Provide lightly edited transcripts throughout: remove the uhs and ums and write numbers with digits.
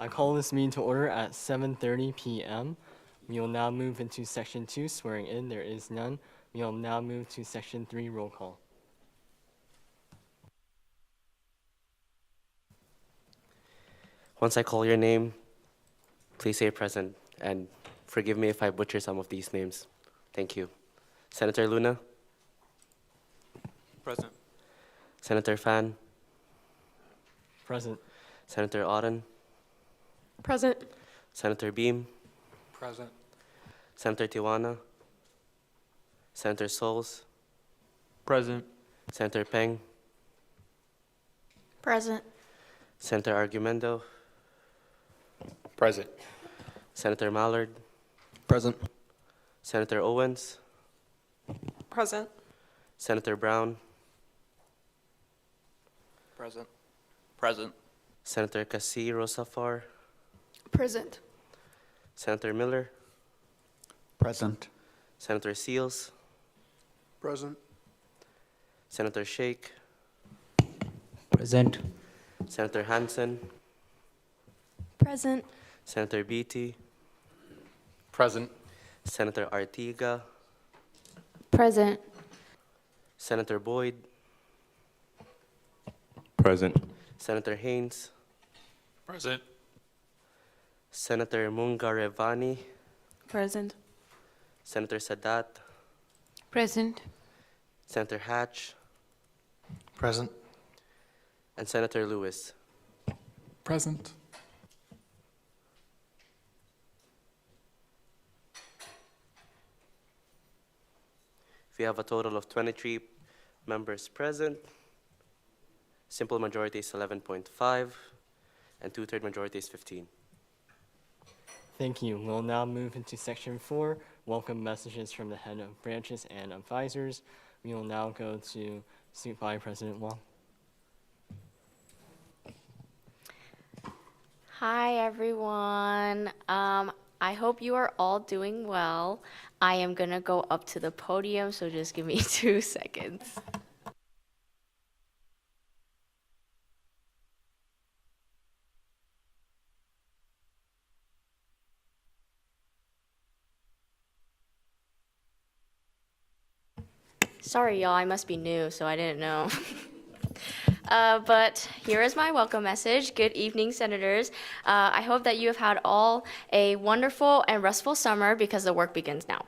I call this meeting to order at 7:30 p.m. We will now move into Section 2, swearing in. There is none. We will now move to Section 3, roll call. Once I call your name, please say present, and forgive me if I butcher some of these names. Thank you. Senator Luna? Present. Senator Fan? Present. Senator Otten? Present. Senator Beam? Present. Senator Tiwana? Senator Souls? Present. Senator Peng? Present. Senator Argumendo? Present. Senator Mallard? Present. Senator Owens? Present. Senator Brown? Present. Present. Senator Kasi Rosafar? Present. Senator Miller? Present. Senator Seals? Present. Senator Sheikh? Present. Senator Hansen? Present. Senator Beatty? Present. Senator Artiga? Present. Senator Boyd? Present. Senator Haynes? Present. Senator Mungarevani? Present. Senator Sadat? Present. Senator Hatch? Present. And Senator Lewis. Present. We have a total of 23 members present. Simple majority is 11.5, and two-third majority is 15. Thank you. We'll now move into Section 4, welcome messages from the head of branches and advisors. We will now go to Student Body President Wong. Hi, everyone. I hope you are all doing well. I am going to go up to the podium, so just give me 2 seconds. Sorry, y'all, I must be new, so I didn't know. But here is my welcome message. Good evening, Senators. I hope that you have had all a wonderful and restful summer because the work begins now.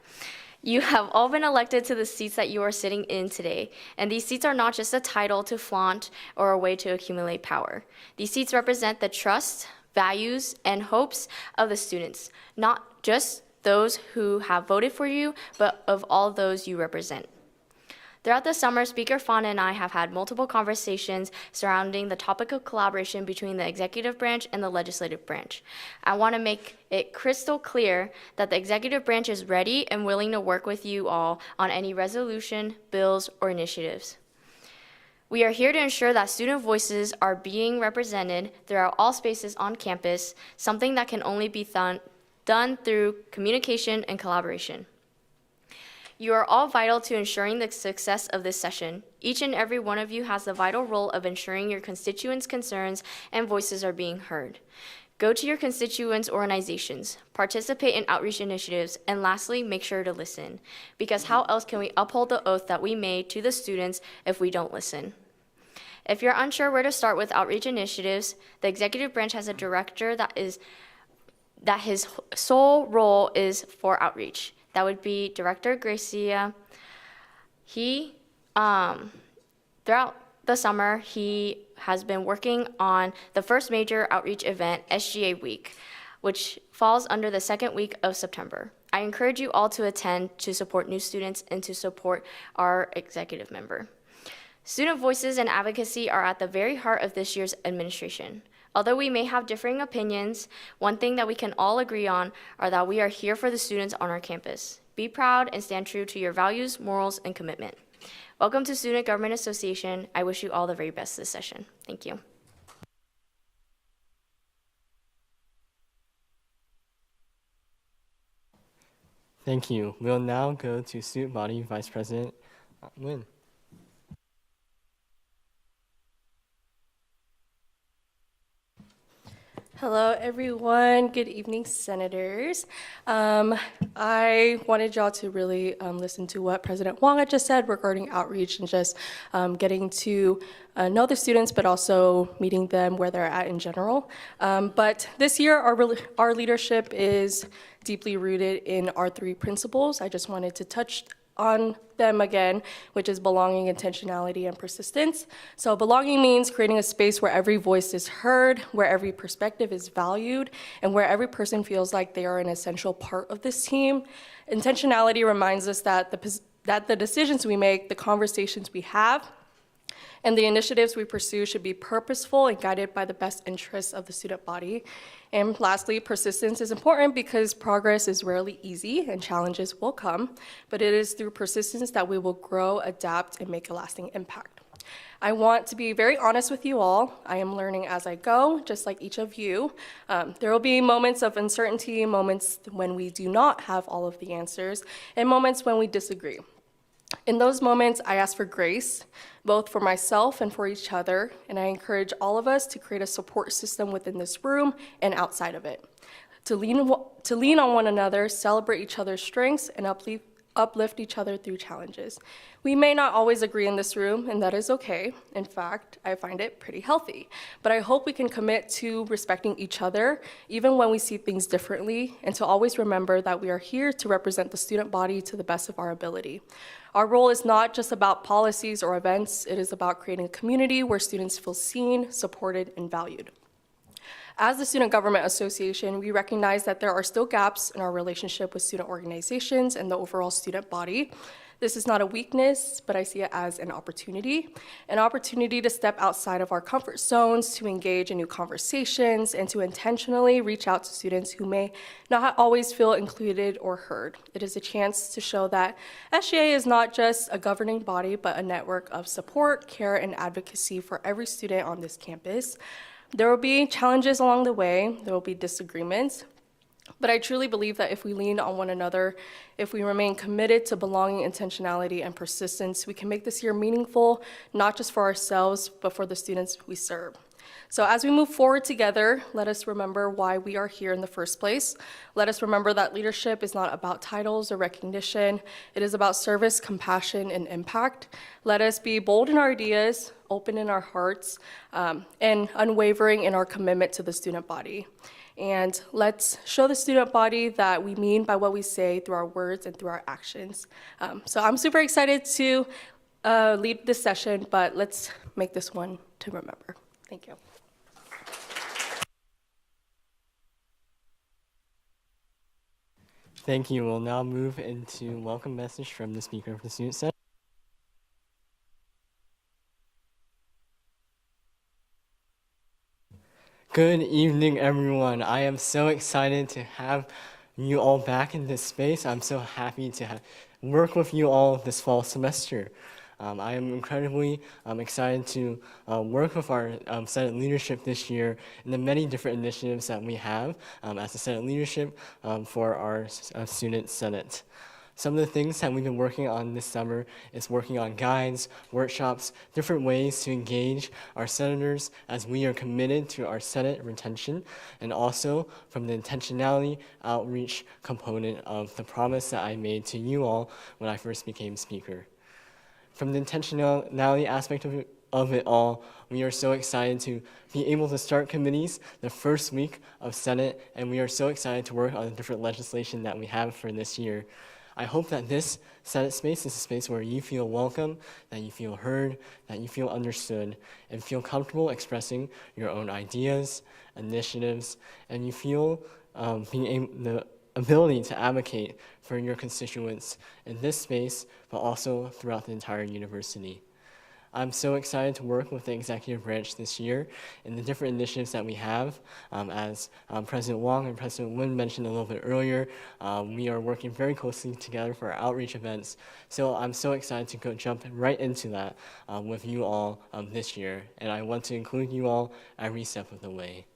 You have all been elected to the seats that you are sitting in today, and these seats are not just a title to flaunt or a way to accumulate power. These seats represent the trust, values, and hopes of the students, not just those who have voted for you, but of all those you represent. Throughout the summer, Speaker Fonda and I have had multiple conversations surrounding the topic of collaboration between the executive branch and the legislative branch. I want to make it crystal clear that the executive branch is ready and willing to work with you all on any resolution, bills, or initiatives. We are here to ensure that student voices are being represented throughout all spaces on campus, something that can only be done through communication and collaboration. You are all vital to ensuring the success of this session. Each and every one of you has the vital role of ensuring your constituents' concerns and voices are being heard. Go to your constituents' organizations, participate in outreach initiatives, and lastly, make sure to listen. Because how else can we uphold the oath that we made to the students if we don't listen? If you're unsure where to start with outreach initiatives, the executive branch has a director that his sole role is for outreach. That would be Director Gracia. He, throughout the summer, he has been working on the first major outreach event, SGA Week, which falls under the second week of September. I encourage you all to attend to support new students and to support our executive member. Student voices and advocacy are at the very heart of this year's administration. Although we may have differing opinions, one thing that we can all agree on are that we are here for the students on our campus. Be proud and stand true to your values, morals, and commitment. Welcome to Student Government Association. I wish you all the very best this session. Thank you. Thank you. We'll now go to Student Body Vice President Nguyen. Hello, everyone. Good evening, senators. I wanted y'all to really listen to what President Wong had just said regarding outreach and just getting to know the students, but also meeting them where they're at in general. But this year, our leadership is deeply rooted in our 3 principles. I just wanted to touch on them again, which is belonging, intentionality, and persistence. So belonging means creating a space where every voice is heard, where every perspective is valued, and where every person feels like they are an essential part of this team. Intentionality reminds us that the decisions we make, the conversations we have, and the initiatives we pursue should be purposeful and guided by the best interests of the student body. And lastly, persistence is important because progress is rarely easy and challenges will come, but it is through persistence that we will grow, adapt, and make a lasting impact. I want to be very honest with you all. I am learning as I go, just like each of you. There will be moments of uncertainty, moments when we do not have all of the answers, and moments when we disagree. In those moments, I ask for grace, both for myself and for each other, and I encourage all of us to create a support system within this room and outside of it, to lean on one another, celebrate each other's strengths, and uplift each other through challenges. We may not always agree in this room, and that is okay. In fact, I find it pretty healthy. But I hope we can commit to respecting each other, even when we see things differently, and to always remember that we are here to represent the student body to the best of our ability. Our role is not just about policies or events, it is about creating a community where students feel seen, supported, and valued. As the Student Government Association, we recognize that there are still gaps in our relationship with student organizations and the overall student body. This is not a weakness, but I see it as an opportunity to step outside of our comfort zones, to engage in new conversations, and to intentionally reach out to students who may not always feel included or heard. It is a chance to show that SGA is not just a governing body, but a network of support, care, and advocacy for every student on this campus. There will be challenges along the way, there will be disagreements, but I truly believe that if we lean on one another, if we remain committed to belonging, intentionality, and persistence, we can make this year meaningful, not just for ourselves, but for the students we serve. So as we move forward together, let us remember why we are here in the first place. Let us remember that leadership is not about titles or recognition. It is about service, compassion, and impact. Let us be bold in our ideas, open in our hearts, and unwavering in our commitment to the student body. And let's show the student body that we mean by what we say through our words and through our actions. So I'm super excited to lead this session, but let's make this one to remember. Thank you. Thank you. We'll now move into welcome message from the Speaker of the Student Senate. Good evening, everyone. I am so excited to have you all back in this space. I'm so happy to work with you all this fall semester. I am incredibly excited to work with our Senate leadership this year in the many different initiatives that we have as the Senate leadership for our Student Senate. Some of the things that we've been working on this summer is working on guides, workshops, different ways to engage our senators as we are committed to our Senate retention, and also from the intentionality outreach component of the promise that I made to you all when I first became Speaker. From the intentionality aspect of it all, we are so excited to be able to start committees the first week of Senate, and we are so excited to work on the different legislation that we have for this year. I hope that this Senate space is a space where you feel welcome, that you feel heard, that you feel understood, and feel comfortable expressing your own ideas, initiatives, and you feel the ability to advocate for your constituents in this space, but also throughout the entire university. I'm so excited to work with the executive branch this year in the different initiatives that we have. As President Wong and President Lin mentioned a little bit earlier, we are working very closely together for our outreach events. So I'm so excited to go jump right into that with you all this year. And I want to include you all every step of the way.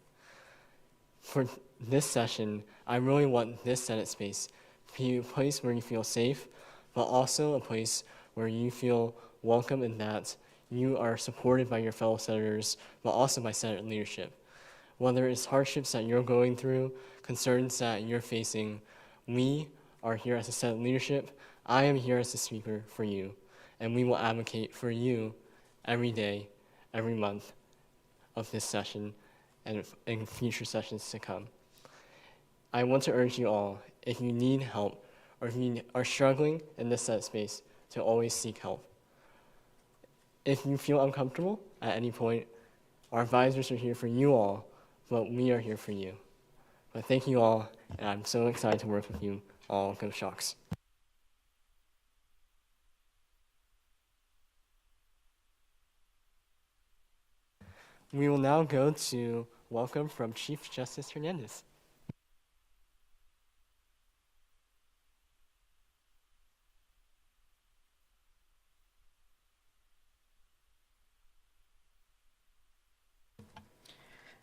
For this session, I really want this Senate space to be a place where you feel safe, but also a place where you feel welcome in that you are supported by your fellow senators, but also by Senate leadership. Whether it's hardships that you're going through, concerns that you're facing, we are here as a Senate leadership. I am here as a speaker for you, and we will advocate for you every day, every month of this session and in future sessions to come. I want to urge you all, if you need help or if you are struggling in this Senate space, to always seek help. If you feel uncomfortable at any point, our advisors are here for you all, but we are here for you. But thank you all, and I'm so excited to work with you all. Go Sharks. We will now go to welcome from Chief Justice Hernandez.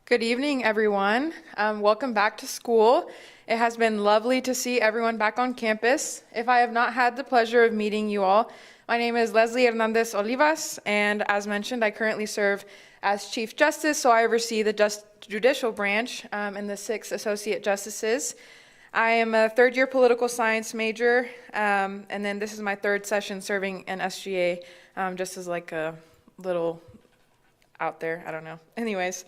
Good evening, everyone. Welcome back to school. It has been lovely to see everyone back on campus. If I have not had the pleasure of meeting you all, my name is Leslie Hernandez Olivas, and as mentioned, I currently serve as Chief Justice, so I oversee the judicial branch and the 6 associate justices. I am a third-year political science major, and then this is my 3rd session serving in SGA, just as like a little out there, I don't know. Anyways.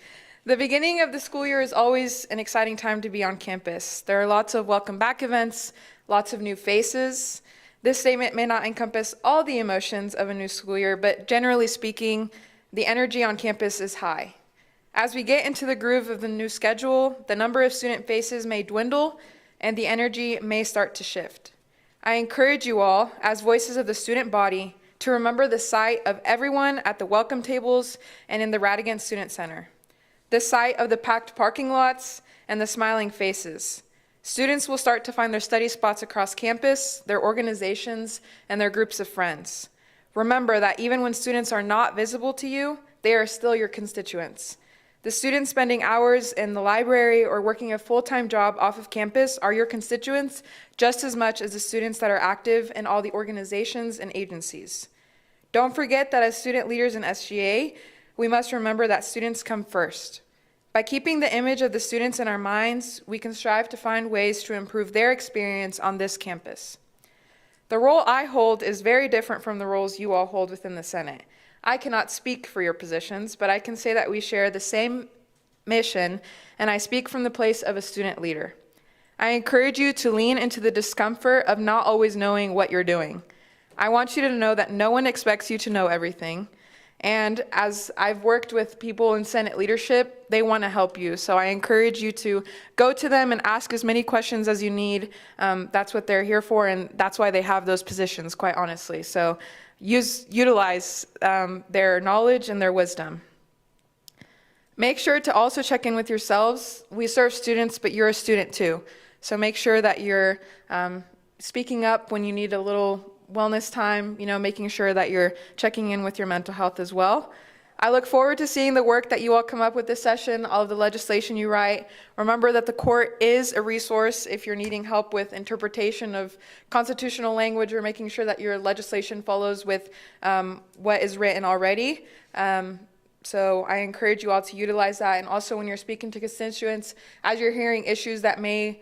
The beginning of the school year is always an exciting time to be on campus. There are lots of welcome back events, lots of new faces. This statement may not encompass all the emotions of a new school year, but generally speaking, the energy on campus is high. As we get into the groove of the new schedule, the number of student faces may dwindle and the energy may start to shift. I encourage you all, as voices of the student body, to remember the sight of everyone at the welcome tables and in the Radigan Student Center. The sight of the packed parking lots and the smiling faces. Students will start to find their study spots across campus, their organizations, and their groups of friends. Remember that even when students are not visible to you, they are still your constituents. The students spending hours in the library or working a full-time job off of campus are your constituents just as much as the students that are active in all the organizations and agencies. Don't forget that as student leaders in SGA, we must remember that students come first. By keeping the image of the students in our minds, we can strive to find ways to improve their experience on this campus. The role I hold is very different from the roles you all hold within the Senate. I cannot speak for your positions, but I can say that we share the same mission, and I speak from the place of a student leader. I encourage you to lean into the discomfort of not always knowing what you're doing. I want you to know that no one expects you to know everything. And as I've worked with people in Senate leadership, they want to help you. So I encourage you to go to them and ask as many questions as you need. That's what they're here for, and that's why they have those positions, quite honestly. So utilize their knowledge and their wisdom. Make sure to also check in with yourselves. We serve students, but you're a student too. So make sure that you're speaking up when you need a little wellness time, making sure that you're checking in with your mental health as well. I look forward to seeing the work that you all come up with this session, all of the legislation you write. Remember that the court is a resource if you're needing help with interpretation of constitutional language or making sure that your legislation follows with what is written already. So I encourage you all to utilize that. And also when you're speaking to constituents, as you're hearing issues that may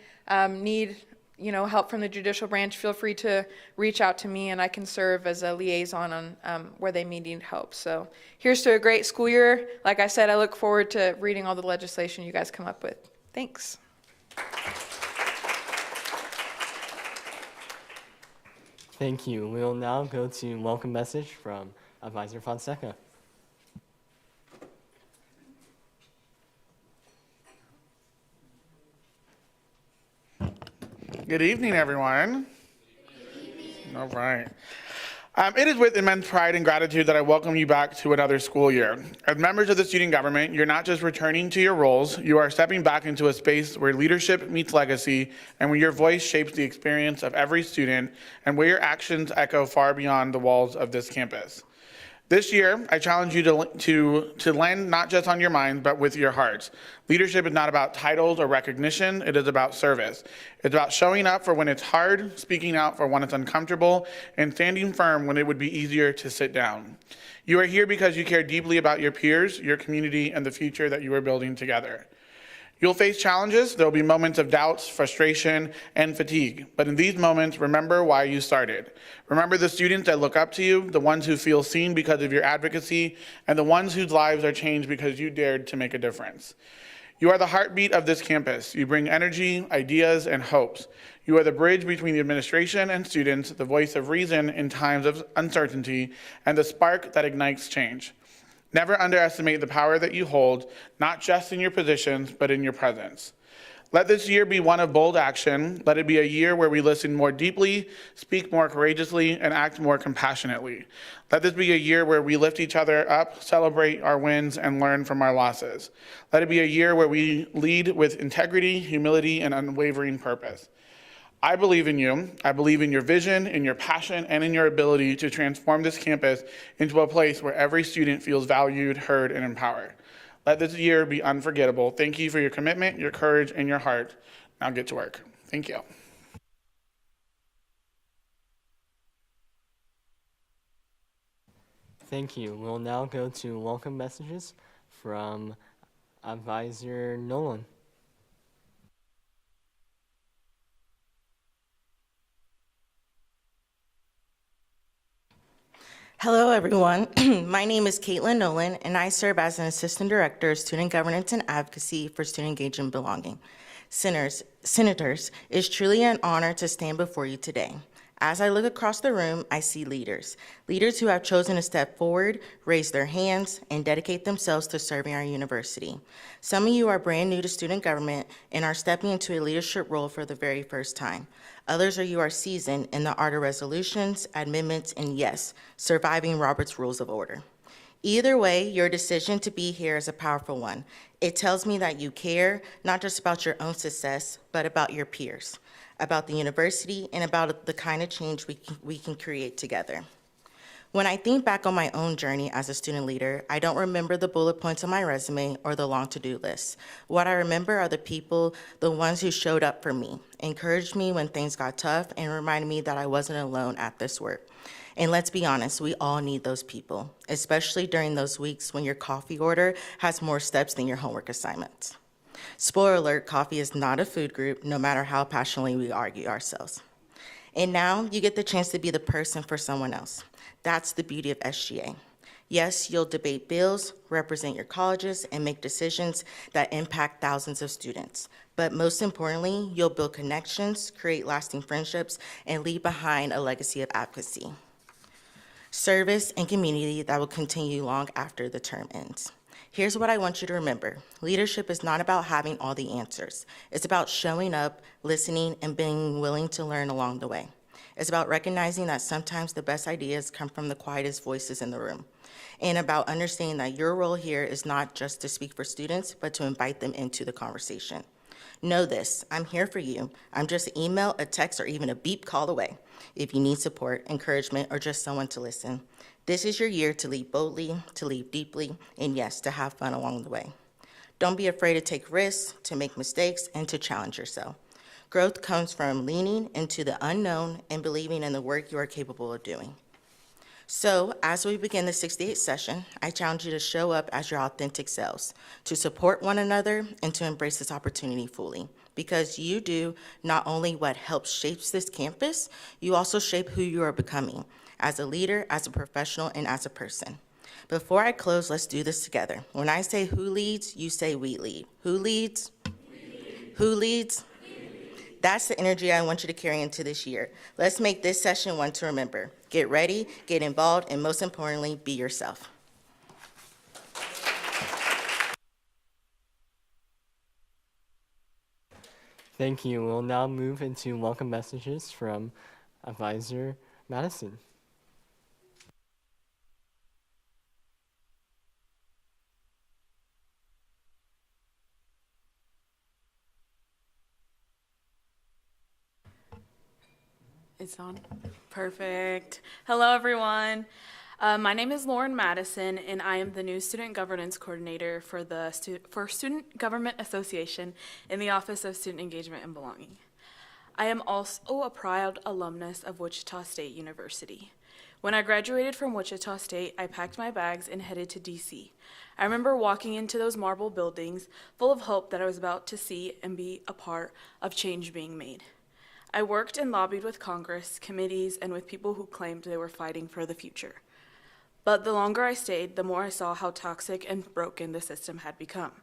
need help from the judicial branch, feel free to reach out to me and I can serve as a liaison on where they may need help. So here's to a great school year. Like I said, I look forward to reading all the legislation you guys come up with. Thanks. Thank you. We will now go to welcome message from Advisor Fonseca. Good evening, everyone. All right. It is with immense pride and gratitude that I welcome you back to another school year. As members of the student government, you're not just returning to your roles, you are stepping back into a space where leadership meets legacy and where your voice shapes the experience of every student and where your actions echo far beyond the walls of this campus. This year, I challenge you to land not just on your mind, but with your hearts. Leadership is not about titles or recognition, it is about service. It's about showing up for when it's hard, speaking out for when it's uncomfortable, and standing firm when it would be easier to sit down. You are here because you care deeply about your peers, your community, and the future that you are building together. You'll face challenges. There'll be moments of doubts, frustration, and fatigue. But in these moments, remember why you started. Remember the students that look up to you, the ones who feel seen because of your advocacy, and the ones whose lives are changed because you dared to make a difference. You are the heartbeat of this campus. You bring energy, ideas, and hopes. You are the bridge between the administration and students, the voice of reason in times of uncertainty, and the spark that ignites change. Never underestimate the power that you hold, not just in your positions, but in your presence. Let this year be one of bold action. Let it be a year where we listen more deeply, speak more courageously, and act more compassionately. Let this be a year where we lift each other up, celebrate our wins, and learn from our losses. Let it be a year where we lead with integrity, humility, and unwavering purpose. I believe in you. I believe in your vision, in your passion, and in your ability to transform this campus into a place where every student feels valued, heard, and empowered. Let this year be unforgettable. Thank you for your commitment, your courage, and your heart. Now get to work. Thank you. Thank you. We'll now go to welcome messages from Advisor Nolan. Hello, everyone. My name is Caitlin Nolan, and I serve as an Assistant Director of Student Governance and Advocacy for Student Engagement and Belonging. Senators, it's truly an honor to stand before you today. As I look across the room, I see leaders who have chosen to step forward, raise their hands, and dedicate themselves to serving our university. Some of you are brand new to student government and are stepping into a leadership role for the very first time. Others of you are seasoned in the art of resolutions, amendments, and yes, surviving Robert's Rules of Order. Either way, your decision to be here is a powerful one. It tells me that you care, not just about your own success, but about your peers, about the university, and about the kind of change we can create together. When I think back on my own journey as a student leader, I don't remember the bullet points on my resume or the long to-do list. What I remember are the people, the ones who showed up for me, encouraged me when things got tough, and reminded me that I wasn't alone at this work. And let's be honest, we all need those people, especially during those weeks when your coffee order has more steps than your homework assignments. Spoiler alert, coffee is not a food group, no matter how passionately we argue ourselves. And now you get the chance to be the person for someone else. That's the beauty of SGA. Yes, you'll debate bills, represent your colleges, and make decisions that impact thousands of students. But most importantly, you'll build connections, create lasting friendships, and leave behind a legacy of advocacy, service, and community that will continue long after the term ends. Here's what I want you to remember. Leadership is not about having all the answers. It's about showing up, listening, and being willing to learn along the way. It's about recognizing that sometimes the best ideas come from the quietest voices in the room, and about understanding that your role here is not just to speak for students, but to invite them into the conversation. Know this, I'm here for you. I'm just an email, a text, or even a beep call away if you need support, encouragement, or just someone to listen. This is your year to lead boldly, to lead deeply, and yes, to have fun along the way. Don't be afraid to take risks, to make mistakes, and to challenge yourself. Growth comes from leaning into the unknown and believing in the work you are capable of doing. So, as we begin the 68th session, I challenge you to show up as your authentic selves, to support one another, and to embrace this opportunity fully. Because you do not only what helps shapes this campus, you also shape who you are becoming, as a leader, as a professional, and as a person. Before I close, let's do this together. When I say who leads, you say we lead. Who leads? We lead. Who leads? That's the energy I want you to carry into this year. Let's make this session one to remember. Get ready, get involved, and most importantly, be yourself. Thank you. We'll now move into welcome messages from Advisor Madison. It's on. Perfect. Hello, everyone. My name is Lauren Madison, and I am the new Student Governance Coordinator for the Student Government Association in the Office of Student Engagement and Belonging. I am also a proud alumnus of Wichita State University. When I graduated from Wichita State, I packed my bags and headed to DC. I remember walking into those marble buildings full of hope that I was about to see and be a part of change being made. I worked and lobbied with Congress, committees, and with people who claimed they were fighting for the future. But the longer I stayed, the more I saw how toxic and broken the system had become.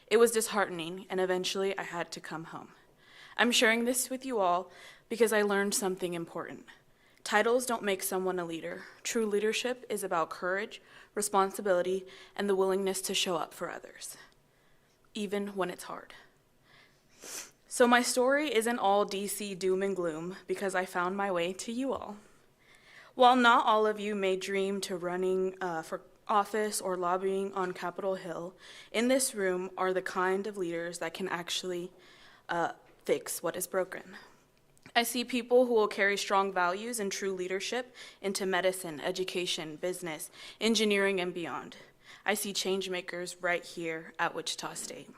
It was disheartening, and eventually I had to come home. I'm sharing this with you all because I learned something important. Titles don't make someone a leader. True leadership is about courage, responsibility, and the willingness to show up for others, even when it's hard. So my story isn't all DC doom and gloom because I found my way to you all. While not all of you may dream to running for office or lobbying on Capitol Hill, in this room are the kind of leaders that can actually fix what is broken. I see people who will carry strong values and true leadership into medicine, education, business, engineering, and beyond. I see change makers right here at Wichita State.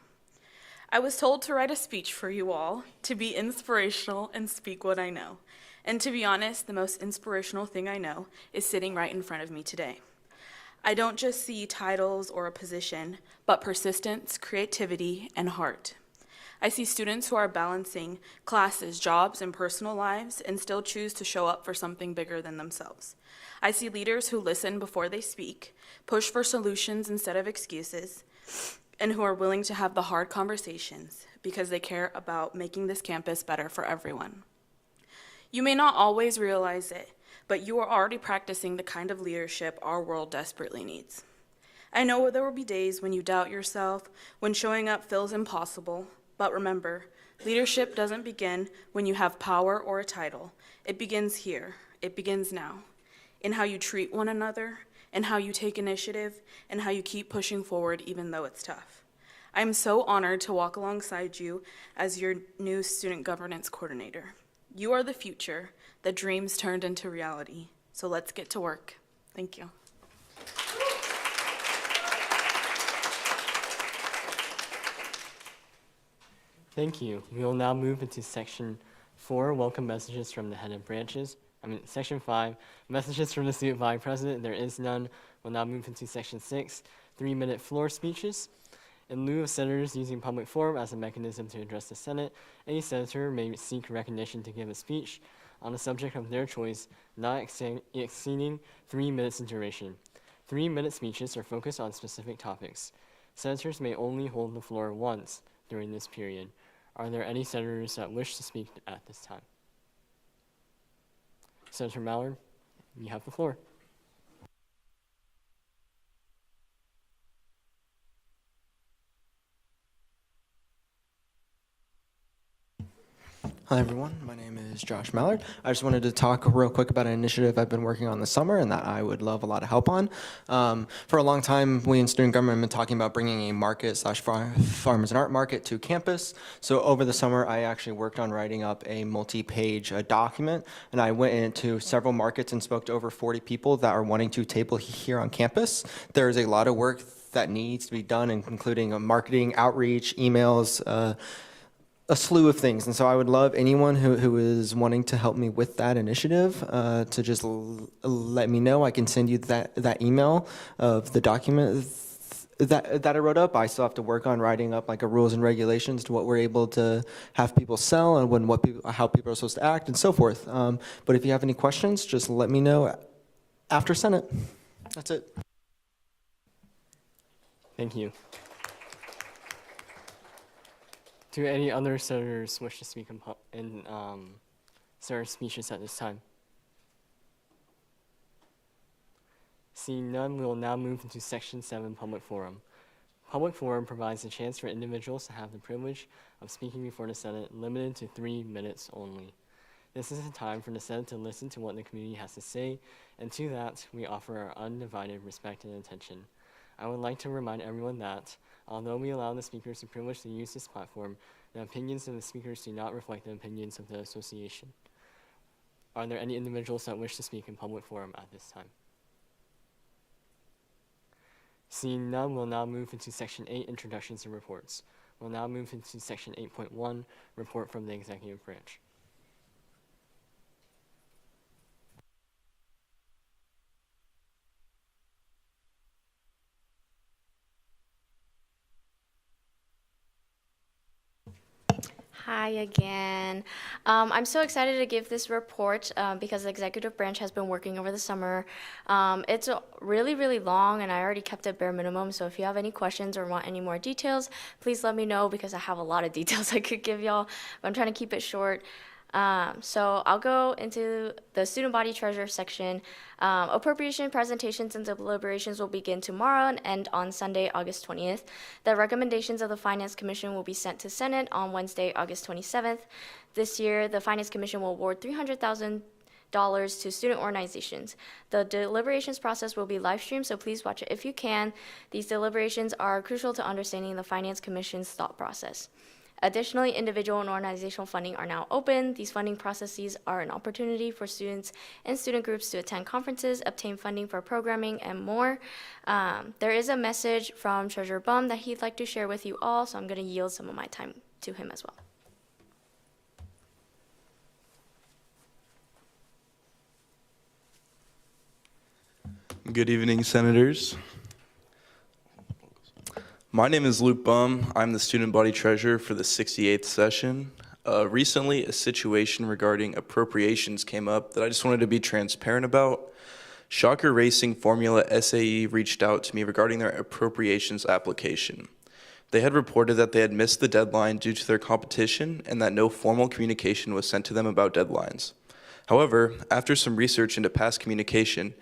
I was told to write a speech for you all, to be inspirational and speak what I know. And to be honest, the most inspirational thing I know is sitting right in front of me today. I don't just see titles or a position, but persistence, creativity, and heart. I see students who are balancing classes, jobs, and personal lives and still choose to show up for something bigger than themselves. I see leaders who listen before they speak, push for solutions instead of excuses, and who are willing to have the hard conversations because they care about making this campus better for everyone. You may not always realize it, but you are already practicing the kind of leadership our world desperately needs. I know there will be days when you doubt yourself, when showing up feels impossible, but remember, leadership doesn't begin when you have power or a title. It begins here. It begins now, in how you treat one another, and how you take initiative, and how you keep pushing forward even though it's tough. I am so honored to walk alongside you as your new student governance coordinator. You are the future, the dreams turned into reality. So let's get to work. Thank you. Thank you. We will now move into section 4, welcome messages from the head of branches. Section 5, messages from the student body president. There is none. We'll now move into section 6, 3-minute floor speeches. In lieu of senators using public forum as a mechanism to address the Senate, any senator may seek recognition to give a speech on a subject of their choice, not exceeding 3 minutes in duration. 3-minute speeches are focused on specific topics. Senators may only hold the floor once during this period. Are there any senators that wish to speak at this time? Senator Mallard, you have the floor. Hi everyone, my name is Josh Mallard. I just wanted to talk real quick about an initiative I've been working on this summer and that I would love a lot of help on. For a long time, we in student government have been talking about bringing a market/farmers and art market to campus. So over the summer, I actually worked on writing up a multi-page document, and I went into several markets and spoke to over 40 people that are wanting to table here on campus. There's a lot of work that needs to be done, including marketing, outreach, emails, a slew of things. And so I would love anyone who is wanting to help me with that initiative to just let me know. I can send you that email of the document that I wrote up. I still have to work on writing up like a rules and regulations to what we're able to have people sell and how people are supposed to act and so forth. But if you have any questions, just let me know after Senate. That's it. Thank you. Do any other senators wish to speak in senator speeches at this time? Seeing none, we will now move into Section 7, Public Forum. Public Forum provides a chance for individuals to have the privilege of speaking before the Senate, limited to 3 minutes only. This is a time for the Senate to listen to what the community has to say, and to that, we offer our undivided respect and attention. I would like to remind everyone that, although we allow the speakers the privilege to use this platform, the opinions of the speakers do not reflect the opinions of the association. Are there any individuals that wish to speak in public forum at this time? Seeing none, we'll now move into Section 8, Introductions and Reports. We'll now move into Section 8.1, Report from the Executive Branch. Hi again. I'm so excited to give this report because the executive branch has been working over the summer. It's really, really long, and I already kept it bare minimum. So if you have any questions or want any more details, please let me know because I have a lot of details I could give y'all. But I'm trying to keep it short. So I'll go into the student body treasurer section. Appropriation presentations and deliberations will begin tomorrow and end on Sunday, August 20th. The recommendations of the Finance Commission will be sent to Senate on Wednesday, August 27th. This year, the Finance Commission will award $300,000 to student organizations. The deliberations process will be live streamed, so please watch it if you can. These deliberations are crucial to understanding the Finance Commission's thought process. Additionally, individual and organizational funding are now open. These funding processes are an opportunity for students and student groups to attend conferences, obtain funding for programming, and more. There is a message from Treasurer Bum that he'd like to share with you all, so I'm going to yield some of my time to him as well. Good evening, Senators. My name is Luke Bum. I'm the student body treasurer for the 68th session. Recently, a situation regarding appropriations came up that I just wanted to be transparent about. Shocker Racing Formula SAE reached out to me regarding their appropriations application. They had reported that they had missed the deadline due to their competition and that no formal communication was sent to them about deadlines. However, after some research into past communication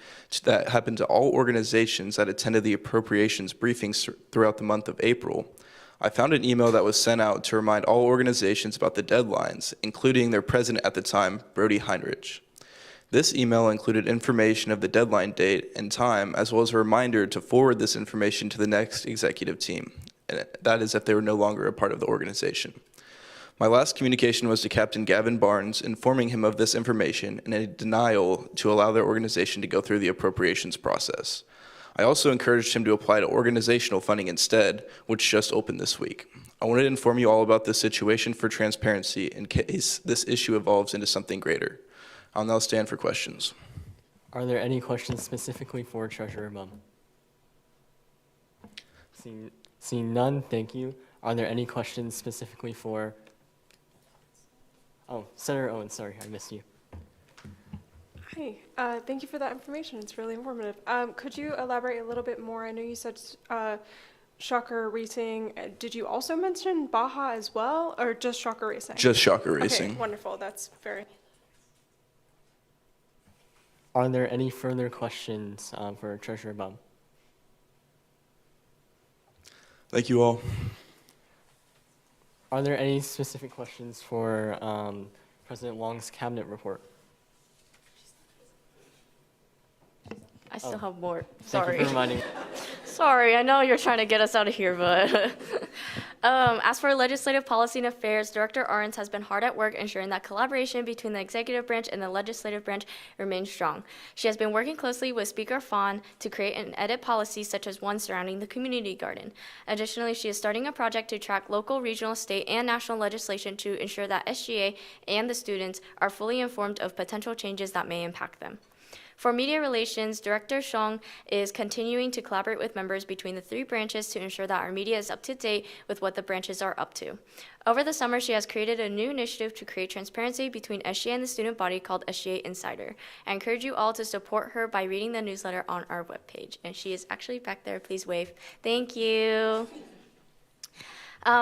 that happened to all organizations that attended the appropriations briefings throughout the month of April, I found an email that was sent out to remind all organizations about the deadlines, including their president at the time, Brody Heinrich. This email included information of the deadline date and time, as well as a reminder to forward this information to the next executive team, and that is if they were no longer a part of the organization. My last communication was to Captain Gavin Barnes, informing him of this information and a denial to allow their organization to go through the appropriations process. I also encouraged him to apply to organizational funding instead, which just opened this week. I wanted to inform you all about this situation for transparency in case this issue evolves into something greater. I'll now stand for questions. Are there any questions specifically for Treasurer Bum? Seeing none, thank you. Are there any questions specifically for... Oh, Senator Owen, sorry, I missed you. Hi, thank you for that information. It's really informative. Could you elaborate a little bit more? I know you said Shocker Racing. Did you also mention Baja as well, or just Shocker Racing? Just Shocker Racing. Okay, wonderful. That's very... Are there any further questions for Treasurer Bum? Thank you all. Are there any specific questions for President Wong's cabinet report? I still have more. Thank Sorry. you for reminding me. Sorry, I know you're trying to get us out of here, but as for legislative policy and affairs, Director Arens has been hard at work ensuring that collaboration between the executive branch and the legislative branch remains strong. She has been working closely with Speaker Fawn to create and edit policies such as one surrounding the community garden. Additionally, she is starting a project to track local, regional, state, and national legislation to ensure that SGA and the students are fully informed of potential changes that may impact them. For media relations, Director Xiong is continuing to collaborate with members between the three branches to ensure that our media is up to date with what the branches are up to. Over the summer, she has created a new initiative to create transparency between SGA and the student body called SGA Insider. I encourage you all to support her by reading the newsletter on our webpage. And she is actually back there. Please wave. Thank you.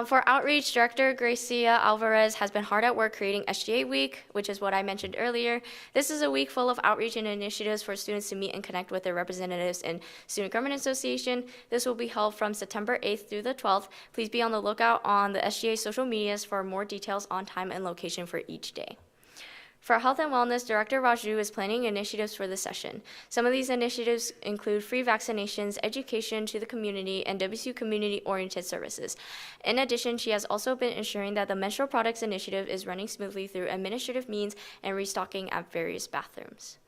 For outreach, Director Gracia Alvarez has been hard at work creating SGA Week, which is what I mentioned earlier. This is a week full of outreach and initiatives for students to meet and connect with their representatives in Student Government Association. This will be held from September 8th through the 12th. Please be on the lookout on the SGA social medias for more details on time and location for each day. For Health and Wellness, Director Raju is planning initiatives for the session. Some of these initiatives include free vaccinations, education to the community, and WSU community-oriented services. In addition, she has also been ensuring that the Menstrual Products Initiative is running smoothly through administrative means and restocking at various bathrooms.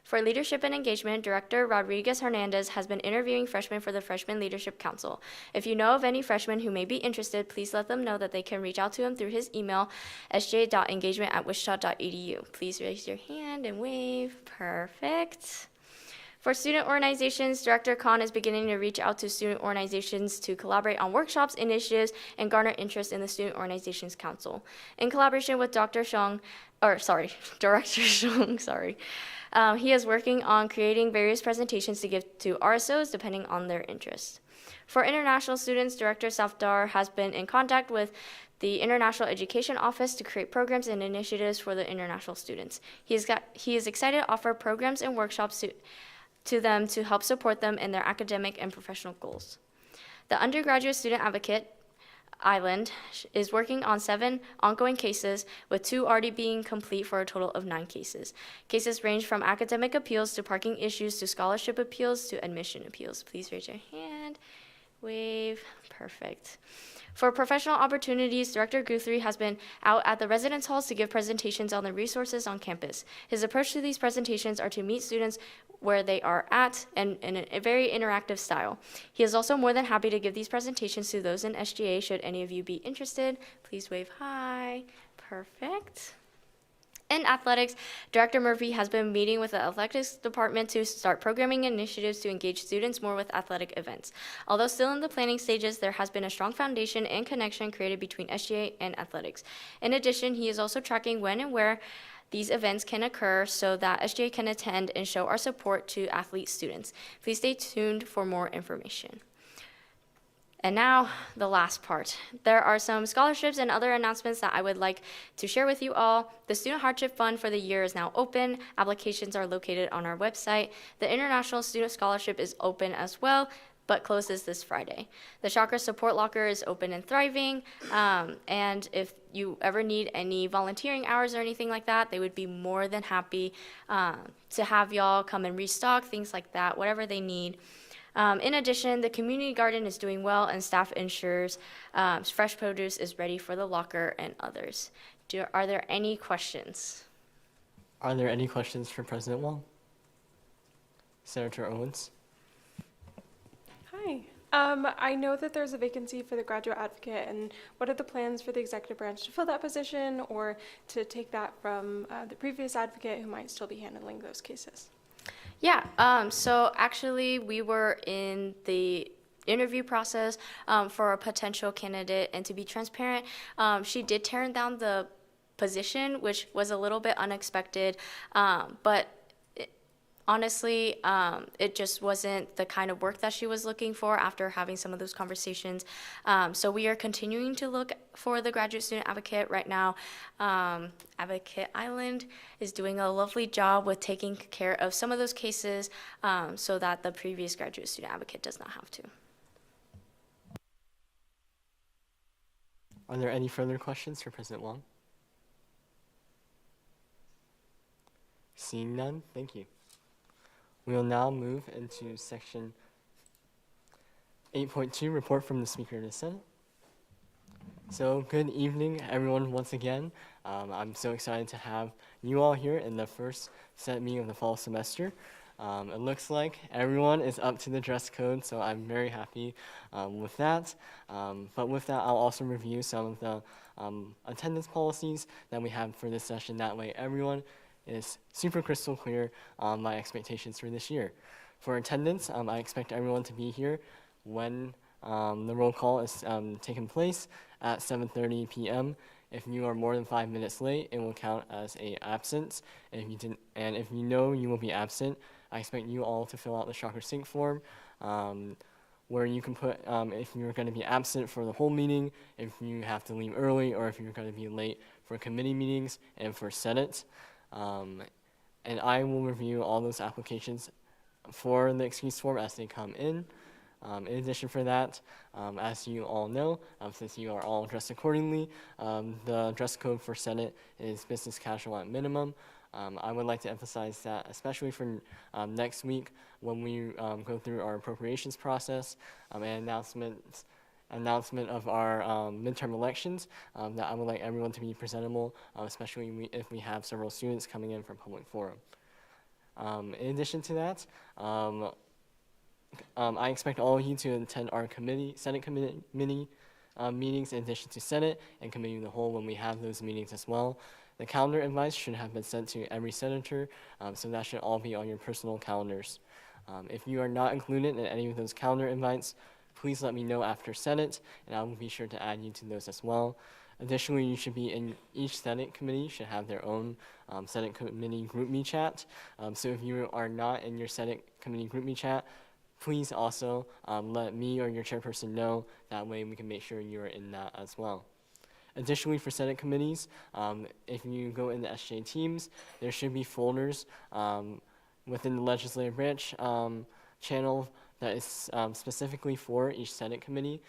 For leadership and engagement, Director Rodriguez Hernandez has been interviewing freshmen for the Freshman Leadership Council. If you know of any freshmen who may be interested, please let them know that they can reach out to him through his email, sj.engagement@wichita.edu. Please raise your hand and wave. Perfect. For student organizations, Director Khan is beginning to reach out to student organizations to collaborate on workshops, initiatives, and garner interest in the Student Organizations Council. In collaboration with Director Shung, he is working on creating various presentations to give to RSOs depending on their interests. For international students, Director Safdar has been in contact with the International Education Office to create programs and initiatives for the international students. He is excited to offer programs and workshops to them to help support them in their academic and professional goals. The Undergraduate Student Advocate Island is working on 7 ongoing cases, with 2 already being complete for a total of 9 cases. Cases range from academic appeals to parking issues to scholarship appeals to admission appeals. Please raise your hand. Wave. Perfect. For professional opportunities, Director Guthrie has been out at the residence halls to give presentations on the resources on campus. His approach to these presentations are to meet students where they are at and in a very interactive style. He is also more than happy to give these presentations to those in SGA should any of you be interested. Please wave hi. Perfect. In athletics, Director Murphy has been meeting with the athletics department to start programming initiatives to engage students more with athletic events. Although still in the planning stages, there has been a strong foundation and connection created between SGA and athletics. In addition, he is also tracking when and where these events can occur so that SGA can attend and show our support to athlete students. Please stay tuned for more information. And now, the last part. There are some scholarships and other announcements that I would like to share with you all. The Student Hardship Fund for the year is now open. Applications are located on our website. The International Student Scholarship is open as well, but closes this Friday. The Chakra Support Locker is open and thriving, and if you ever need any volunteering hours or anything like that, they would be more than happy to have y'all come and restock, things like that, whatever they need. In addition, the community garden is doing well, and staff ensures fresh produce is ready for the locker and others. Are there any questions? Are there any questions for President Wong? Senator Owens? Hi. I know that there's a vacancy for the graduate advocate, and what are the plans for the executive branch to fill that position or to take that from the previous advocate who might still be handling those cases? Yeah, so actually we were in the interview process for a potential candidate, and to be transparent, she did turn down the position, which was a little bit unexpected, but honestly, it just wasn't the kind of work that she was looking for after having some of those conversations. So we are continuing to look for the graduate student advocate right now. Advocate Island is doing a lovely job with taking care of some of those cases so that the previous graduate student advocate does not have to. Are there any further questions for President Wong? Seeing none, thank you. We will now move into section 8.2, report from the Speaker of the Senate. So good evening, everyone, once again. I'm so excited to have you all here in the first Senate meeting of the fall semester. It looks like everyone is up to the dress code, so I'm very happy with that. But with that, I'll also review some of the attendance policies that we have for this session. That way, everyone is super crystal clear on my expectations for this year. For attendance, I expect everyone to be here when the roll call is taking place at 7:30 p.m. If you are more than 5 minutes late, it will count as an absence. If you know you will be absent, I expect you all to fill out the Shocker Sync form, where you can put if you're going to be absent for the whole meeting, if you have to leave early, or if you're going to be late for committee meetings and for Senate. And I will review all those applications for the excuse form as they come in. In addition for that, as you all know, since you are all dressed accordingly, the dress code for Senate is business casual at minimum. I would like to emphasize that, especially for next week when we go through our appropriations process and announcement of our midterm elections, that I would like everyone to be presentable, especially if we have several students coming in from public forum. In addition to that, I expect all of you to attend our Senate committee meetings in addition to Senate and Committee of the Whole when we have those meetings as well. The calendar invites should have been sent to every senator, so that should all be on your personal calendars. If you are not included in any of those calendar invites, please let me know after Senate, and I will be sure to add you to those as well. Additionally, you should be in each Senate committee should have their own Senate committee group me chat. So if you are not in your Senate committee group me chat, please also let me or your chairperson know. That way we can make sure you are in that as well. Additionally, for Senate committees, if you go in the SJ teams, there should be folders within the legislative branch channel that is specifically for each Senate committee.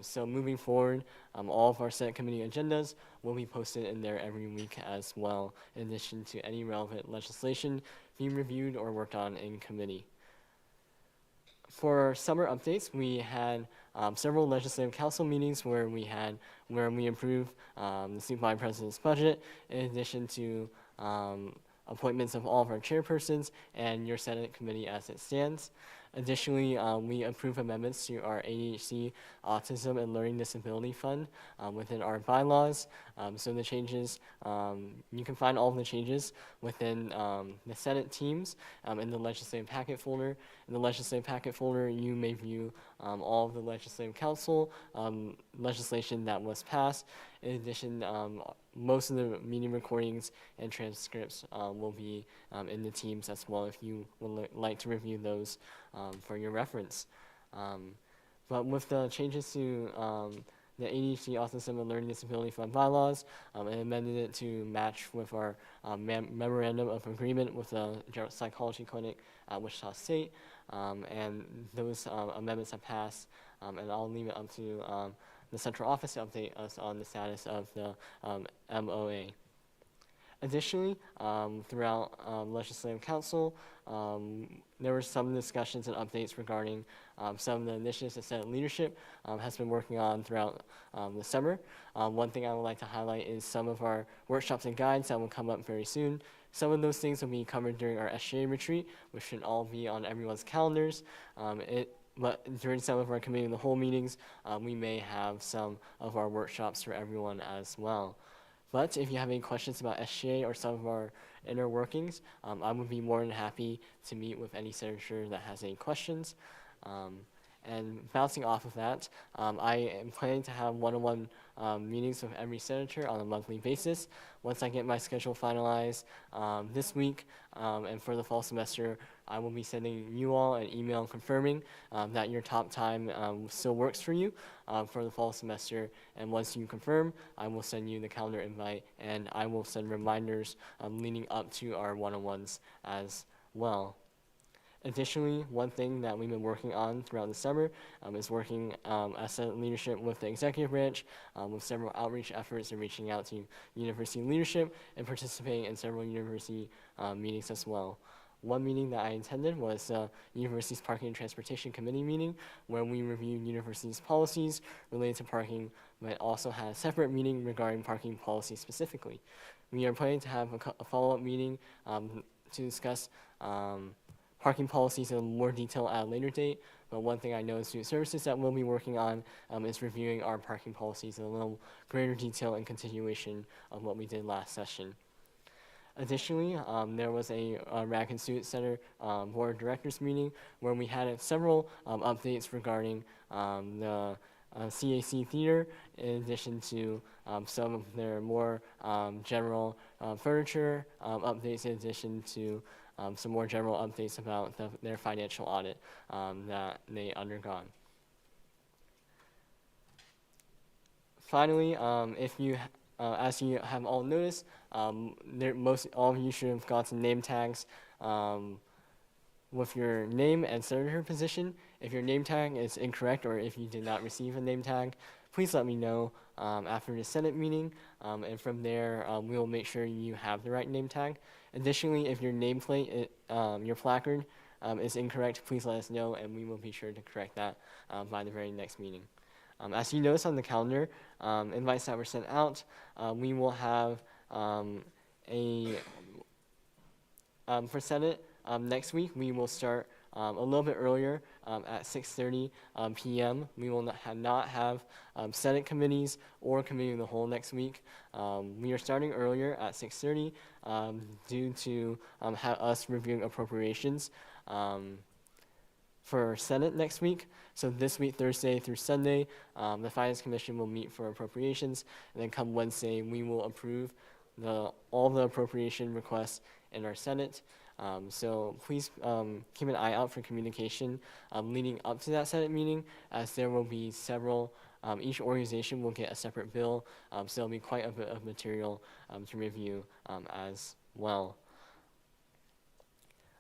So moving forward, all of our Senate committee agendas will be posted in there every week as well, in addition to any relevant legislation being reviewed or worked on in committee. For summer updates, we had several legislative council meetings where we approved the student body president's budget, in addition to appointments of all of our chairpersons and your Senate committee as it stands. Additionally, we approve amendments to our ADHD Autism and Learning Disability Fund within our bylaws. So the changes, you can find all of the changes within the Senate teams in the legislative packet folder. In the legislative packet folder, you may view all of the legislative council legislation that was passed. In addition, most of the meeting recordings and transcripts will be in the teams as well if you would like to review those for your reference. But with the changes to the ADHD Autism and Learning Disability Fund bylaws, and amended it to match with our memorandum of agreement with the General Psychology Clinic at Wichita State, and those amendments have passed, and I'll leave it up to the central office to update us on the status of the MOA. Additionally, throughout Legislative Council, there were some discussions and updates regarding some of the initiatives that Senate leadership has been working on throughout the summer. One thing I would like to highlight is some of our workshops and guides that will come up very soon. Some of those things will be covered during our SGA retreat, which should all be on everyone's calendars. But during some of our committee of the whole meetings, we may have some of our workshops for everyone as well. But if you have any questions about SGA or some of our inner workings, I would be more than happy to meet with any senator that has any questions. And bouncing off of that, I am planning to have one-on-one meetings with every senator on a monthly basis. Once I get my schedule finalized this week and for the fall semester, I will be sending you all an email confirming that your top time still works for you for the fall semester. And once you confirm, I will send you the calendar invite, and I will send reminders leading up to our one-on-ones as well. Additionally, one thing that we've been working on throughout the summer is working as Senate leadership with the executive branch with several outreach efforts and reaching out to university leadership and participating in several university meetings as well. One meeting that I attended was the University's Parking and Transportation Committee meeting, where we reviewed university's policies related to parking, but also had a separate meeting regarding parking policy specifically. We are planning to have a follow-up meeting to discuss parking policies in more detail at a later date, but one thing I know is student services that we'll be working on is reviewing our parking policies in a little greater detail and continuation of what we did last session. Additionally, there was a Raccoon Student Center Board of Directors meeting where we had several updates regarding the CAC Theater, in addition to some of their more general furniture updates, in addition to some more general updates about their financial audit that they undergone. Finally, if you as you have all noticed, all of you should have gotten name tags with your name and senator position. If your name tag is incorrect or if you did not receive a name tag, please let me know after the Senate meeting, and from there we will make sure you have the right name tag. Additionally, if your nameplate, your placard is incorrect, please let us know and we will be sure to correct that by the very next meeting. As you notice on the calendar, invites that were sent out, we will have for Senate next week, we will start a little bit earlier at 6:30 p.m. We will not have Senate committees or committee of the whole next week. We are starting earlier at 6:30 due to us reviewing appropriations. for Senate next week. So this week, Thursday through Sunday, the Finance Commission will meet for appropriations, and then come Wednesday, we will approve all the appropriation requests in our Senate. So please keep an eye out for communication leading up to that Senate meeting, as there will be several. Each organization will get a separate bill, so there'll be quite a bit of material to review as well.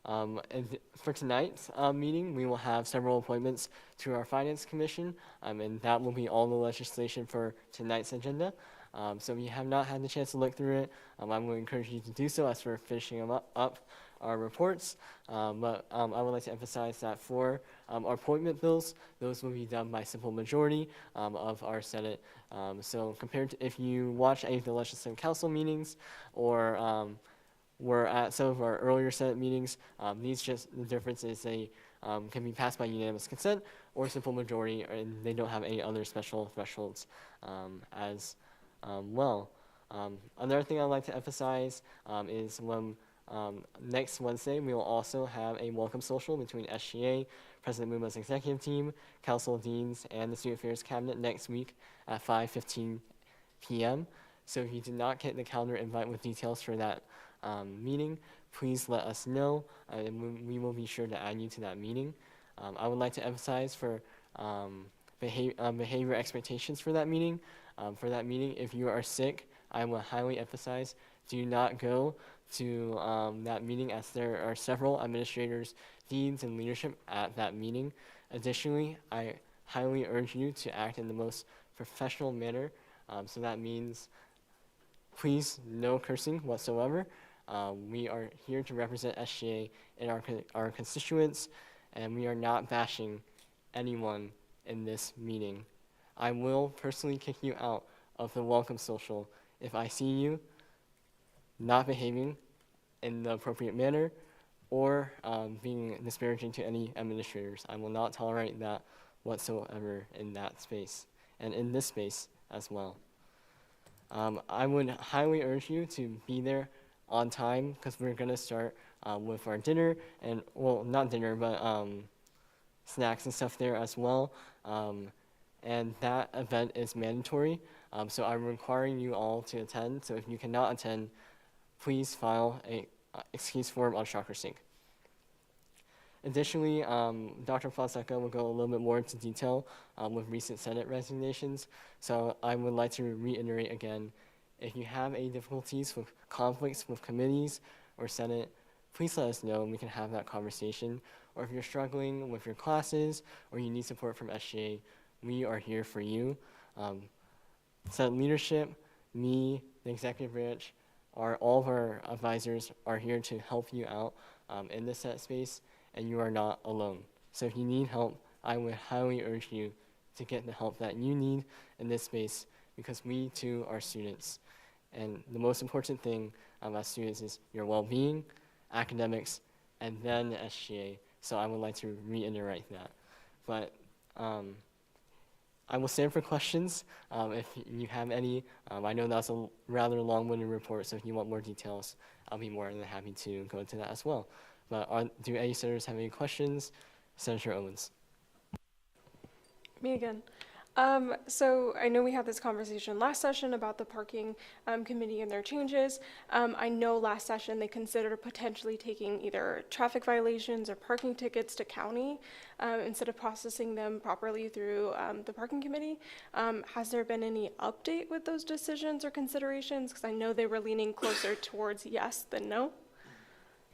And for tonight's meeting, we will have several appointments to our Finance Commission, and that will be all the legislation for tonight's agenda. So if you have not had the chance to look through it, I'm going to encourage you to do so as we're finishing them up our reports. But I would like to emphasize that for our appointment bills, those will be done by simple majority of our Senate. So compared to if you watch any of the Legislative Council meetings or were at some of our earlier Senate meetings, the difference is they can be passed by unanimous consent or simple majority, and they don't have any other special thresholds as well. Another thing I'd like to emphasize is when next Wednesday, we will also have a welcome social between SGA, President Muma's executive team, Council of Deans, and the Student Affairs Cabinet next week at 5:15 p.m. So if you did not get the calendar invite with details for that meeting, please let us know, and we will be sure to add you to that meeting. I would like to emphasize for behavior expectations for that meeting. If you are sick, I will highly emphasize do not go to that meeting, as there are several administrators, deans, and leadership at that meeting. Additionally, I highly urge you to act in the most professional manner. So that means please no cursing whatsoever. We are here to represent SGA and our constituents, and we are not bashing anyone in this meeting. I will personally kick you out of the welcome social if I see you not behaving in the appropriate manner or being disparaging to any administrators. I will not tolerate that whatsoever in that space and in this space as well. I would highly urge you to be there on time, because we're going to start with our dinner, and well, not dinner, but snacks and stuff there as well. And that event is mandatory, so I'm requiring you all to attend. So if you cannot attend, please file a excuse form on Shocker Sync. Additionally, Dr. Fonseca will go a little bit more into detail with recent Senate resignations. So I would like to reiterate again, if you have any difficulties with conflicts with committees or Senate, please let us know and we can have that conversation. Or if you're struggling with your classes or you need support from SGA, we are here for you. Senate leadership, me, the executive branch, all of our advisors are here to help you out in the Senate space, and you are not alone. So if you need help, I would highly urge you to get the help that you need in this space, because we too are students. And the most important thing as students is your well-being, academics, and then SGA. So I would like to reiterate that. But I will stand for questions if you have any. I know that's a rather long-winded report, so if you want more details, I'll be more than happy to go into that as well. But do any senators have any questions? Senator Owens. Me again. So I know we had this conversation last session about the parking committee and their changes. I know last session they considered potentially taking either traffic violations or parking tickets to county instead of processing them properly through the parking committee. Has there been any update with those decisions or considerations? Because I know they were leaning closer towards yes than no.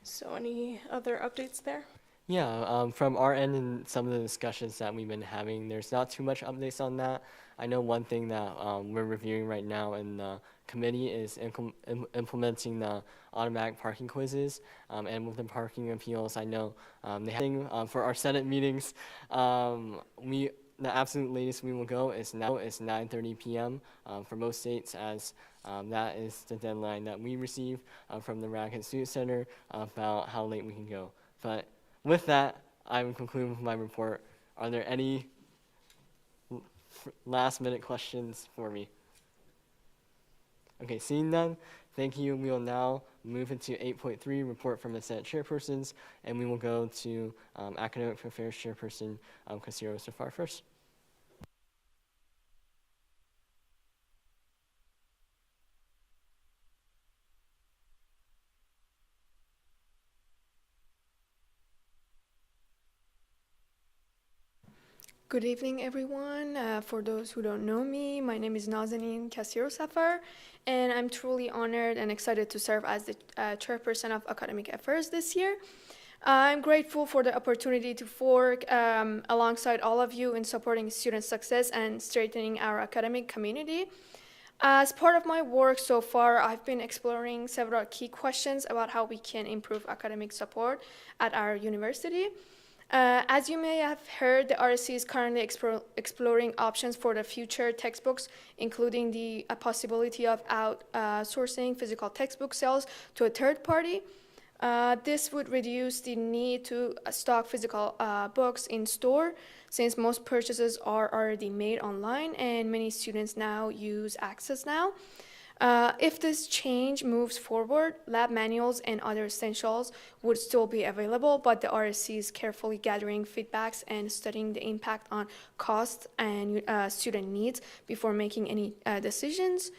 So any other updates there? Yeah, from our end and some of the discussions that we've been having, there's not too much updates on that. I know one thing that we're reviewing right now in the committee is implementing the automatic parking quizzes, and with the parking appeals, I know they have for our Senate meetings. The absolute latest we will go is now 9:30 p.m. For most states, as that is the deadline that we receive from the Radican Student Center about how late we can go. But with that, I will conclude with my report. Are there any last-minute questions for me? Okay, seeing none, Thank you. We will now move into 8.3, report from the Senate chairpersons, and we will go to Academic Affairs Chairperson Casiro Safar first. Good evening, everyone. For those who don't know me, my name is Nazanin Kasiro Safar, and I'm truly honored and excited to serve as the chairperson of Academic Affairs this year. I'm grateful for the opportunity to work alongside all of you in supporting student success and strengthening our academic community. As part of my work so far, I've been exploring several key questions about how we can improve academic support at our university. As you may have heard, the RSC is currently exploring options for the future textbooks, including the possibility of outsourcing physical textbook sales to a third party. This would reduce the need to stock physical books in store, since most purchases are already made online and many students now use Access Now. If this change moves forward, lab manuals and other essentials would still be available, but the RSC is carefully gathering feedbacks and studying the impact on costs and student needs before making any decisions.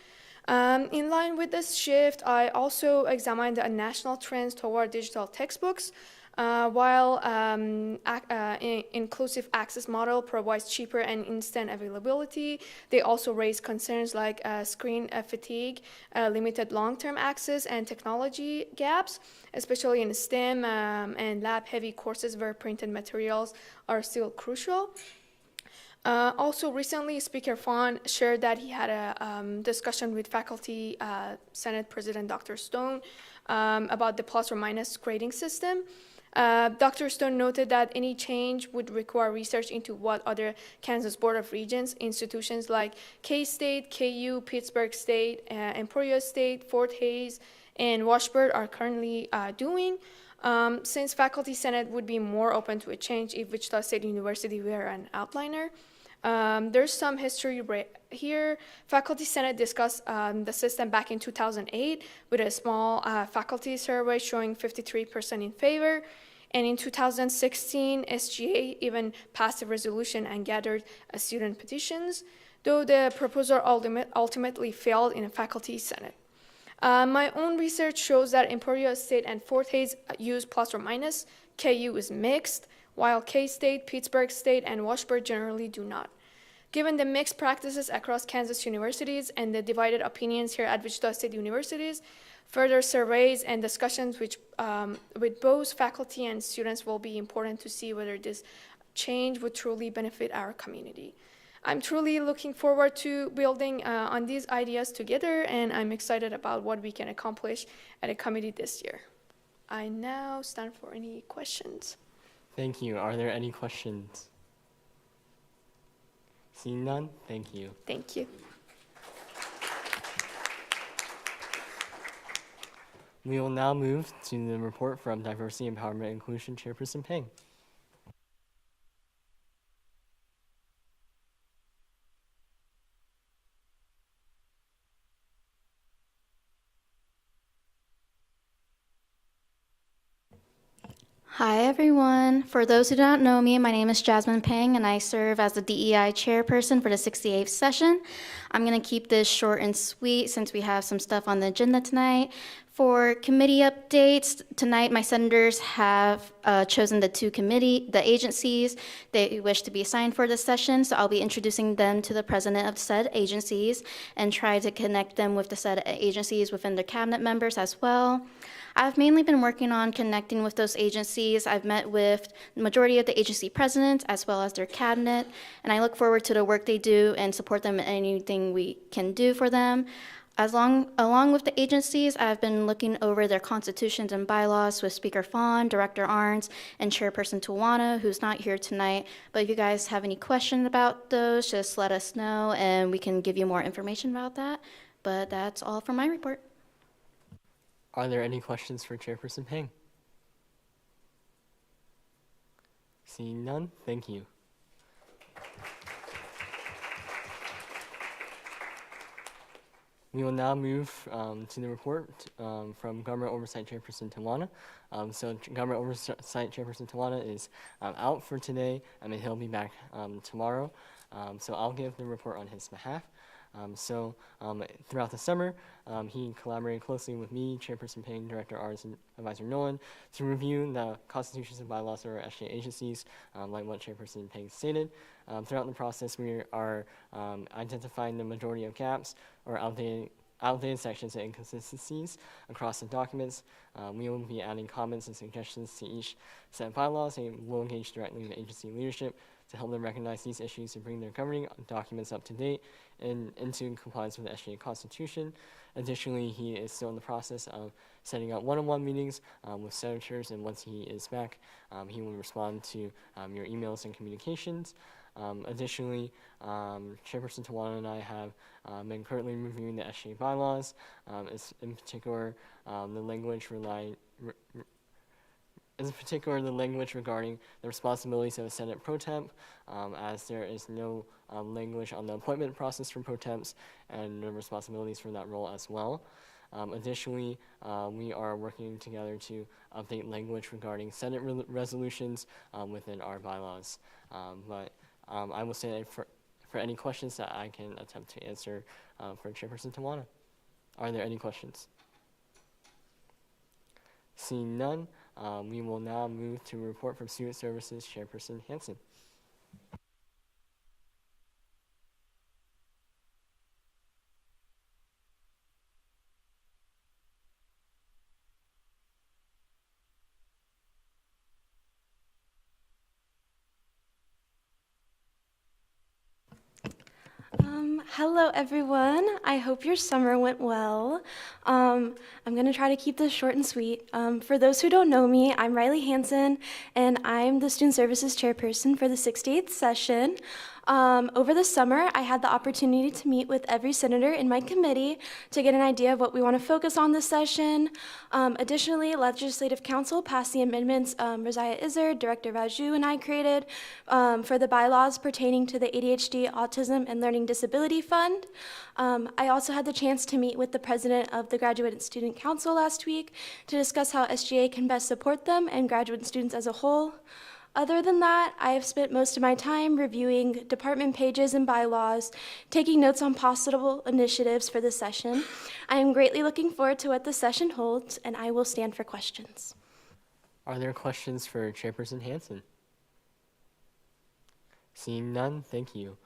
In line with this shift, I also examined the national trends toward digital textbooks. While inclusive access model provides cheaper and instant availability, they also raise concerns like screen fatigue, limited long-term access, and technology gaps, especially in STEM and lab-heavy courses where printed materials are still crucial. Also, recently, Speaker Fawn shared that he had a discussion with Faculty Senate President Dr. Stone about the plus or minus grading system. Dr. Stone noted that any change would require research into what other Kansas Board of Regents institutions like K-State, KU, Pittsburgh State, Emporia State, Fort Hays, and Washburn are currently doing. Since Faculty Senate would be more open to a change if Wichita State University were an outliner. There's some history here. Faculty Senate discussed the system back in 2008 with a small faculty survey showing 53% in favor. And in 2016, SGA even passed a resolution and gathered student petitions, though the proposal ultimately failed in a Faculty Senate. My own research shows that Emporia State and Fort Hays use plus or minus. KU is mixed, while K-State, Pittsburgh State, and Washburn generally do not. Given the mixed practices across Kansas universities and the divided opinions here at Wichita State universities, further surveys and discussions with both faculty and students will be important to see whether this change would truly benefit our community. I'm truly looking forward to building on these ideas together, and I'm excited about what we can accomplish at a committee this year. I now stand for any questions. Thank you. Are there any questions? Seeing none, thank you. Thank you. We will now move to the report from Diversity, Empowerment, and Inclusion Chairperson Peng. Hi, everyone. For those who do not know me, my name is Jasmine Peng, and I serve as the DEI chairperson for the 68th session. I'm going to keep this short and sweet since we have some stuff on the agenda tonight. For committee updates, tonight my senators have chosen the agencies they wish to be assigned for this session, so I'll be introducing them to the president of said agencies and try to connect them with the said agencies within their cabinet members as well. I've mainly been working on connecting with those agencies. I've met with the majority of the agency presidents as well as their cabinet, and I look forward to the work they do and support them in anything we can do for them. Along with the agencies, I've been looking over their constitutions and bylaws with Speaker Fawn, Director Arns, and Chairperson Tawana, who's not here tonight. But if you guys have any questions about those, just let us know, and we can give you more information about that. But that's all for my report. Are there any questions for Chairperson Peng? Seeing none, thank you. We will now move to the report from Government Oversight Chairperson Tawana. Government Oversight Chairperson Tawana is out for today, and he'll be back tomorrow. So I'll give the report on his behalf. Throughout the summer, he collaborated closely with me, Chairperson Payne, Director Ars, and Advisor Nolan to review the constitutions and bylaws of our SGA agencies, like what Chairperson Payne stated. Throughout the process, we are identifying the majority of gaps or outdated sections and inconsistencies across the documents. We will be adding comments and suggestions to each set of bylaws, and will engage directly with agency leadership to help them recognize these issues and bring their governing documents up to date and into compliance with the SGA Constitution. Additionally, he is still in the process of setting up one-on-one meetings with senators, and once he is back, he will respond to your emails and communications. Additionally, Chairperson Tawana and I have been currently reviewing the SGA bylaws, in particular the language regarding the responsibilities of a Senate pro temp, as there is no language on the appointment process for pro temps and the responsibilities for that role as well. Additionally, we are working together to update language regarding Senate resolutions within our bylaws. I will say that for any questions that I can attempt to answer for Chairperson Tawana. Are there any questions? Seeing none, we will now move to a report from Student Services Chairperson Hansen. Hello, everyone. I hope your summer went well. I'm going to try to keep this short and sweet. For those who don't know me, I'm Riley Hansen, and I'm the Student Services Chairperson for the 68th session. Over the summer, I had the opportunity to meet with every senator in my committee to get an idea of what we want to focus on this session. Additionally, Legislative Council passed the amendments Rosiah Izzard, Director Raju, and I created for the bylaws pertaining to the ADHD, Autism, and Learning Disability Fund. I also had the chance to meet with the president of the Graduate and Student Council last week to discuss how SGA can best support them and graduate students as a whole. Other than that, I have spent most of my time reviewing department pages and bylaws, taking notes on possible initiatives for this session. I am greatly looking forward to what the session holds, and I will stand for questions. Are there questions for Chairperson Hansen? Seeing none, thank you.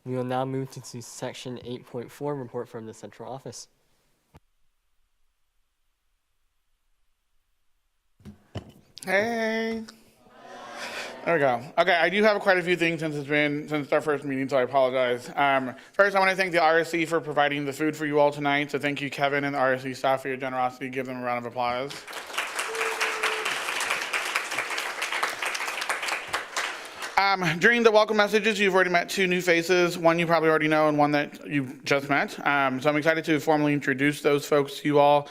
We will now move to section 8.4, report from the central office. Hey. There we go. Okay, I do have quite a few things since our first meeting, so I apologize. First, I want to thank the RSC for providing the food for you all tonight. So thank you, Kevin and the RSC staff, for your generosity. Give them a round of applause. During the welcome messages, you've already met two new faces, one you probably already know and one that you just met. So I'm excited to formally introduce those folks to you all.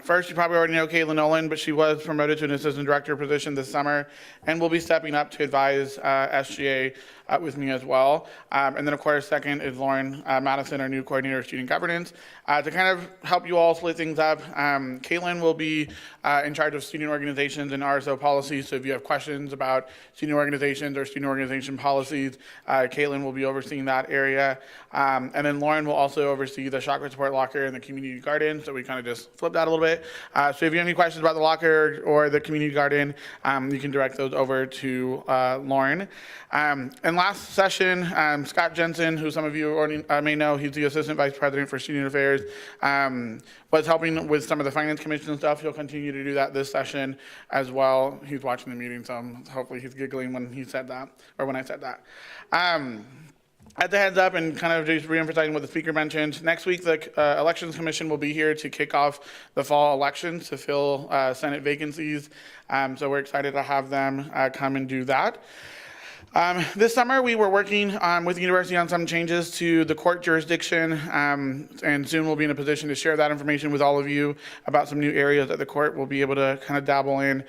First, you probably already know Caitlin Nolan, but she was promoted to an assistant director position this summer and will be stepping up to advise SGA with me as well. And then, of course, second is Lauren Madison, our new coordinator of student governance. To kind of help you all split things up, Caitlin will be in charge of student organizations and RSO policies. So if you have questions about student organizations or student organization policies, Caitlin will be overseeing that area. And then Lauren will also oversee the chakra support locker and the community garden. So we kind of just flip that a little bit. So if you have any questions about the locker or the community garden, you can direct those over to Lauren. And last session, Scott Jensen, who some of you already may know, he's the Assistant Vice President for Student Affairs, was helping with some of the Finance Commission stuff. He'll continue to do that this session as well. He's watching the meeting, so hopefully he's giggling when he said that, or when I said that. At the heads up and kind of just re-emphasizing what the speaker mentioned, next week the Elections Commission will be here to kick off the fall elections to fill Senate vacancies. So we're excited to have them come and do that. This summer, we were working with the university on some changes to the court jurisdiction, and soon we'll be in a position to share that information with all of you about some new areas that the court will be able to kind of dabble in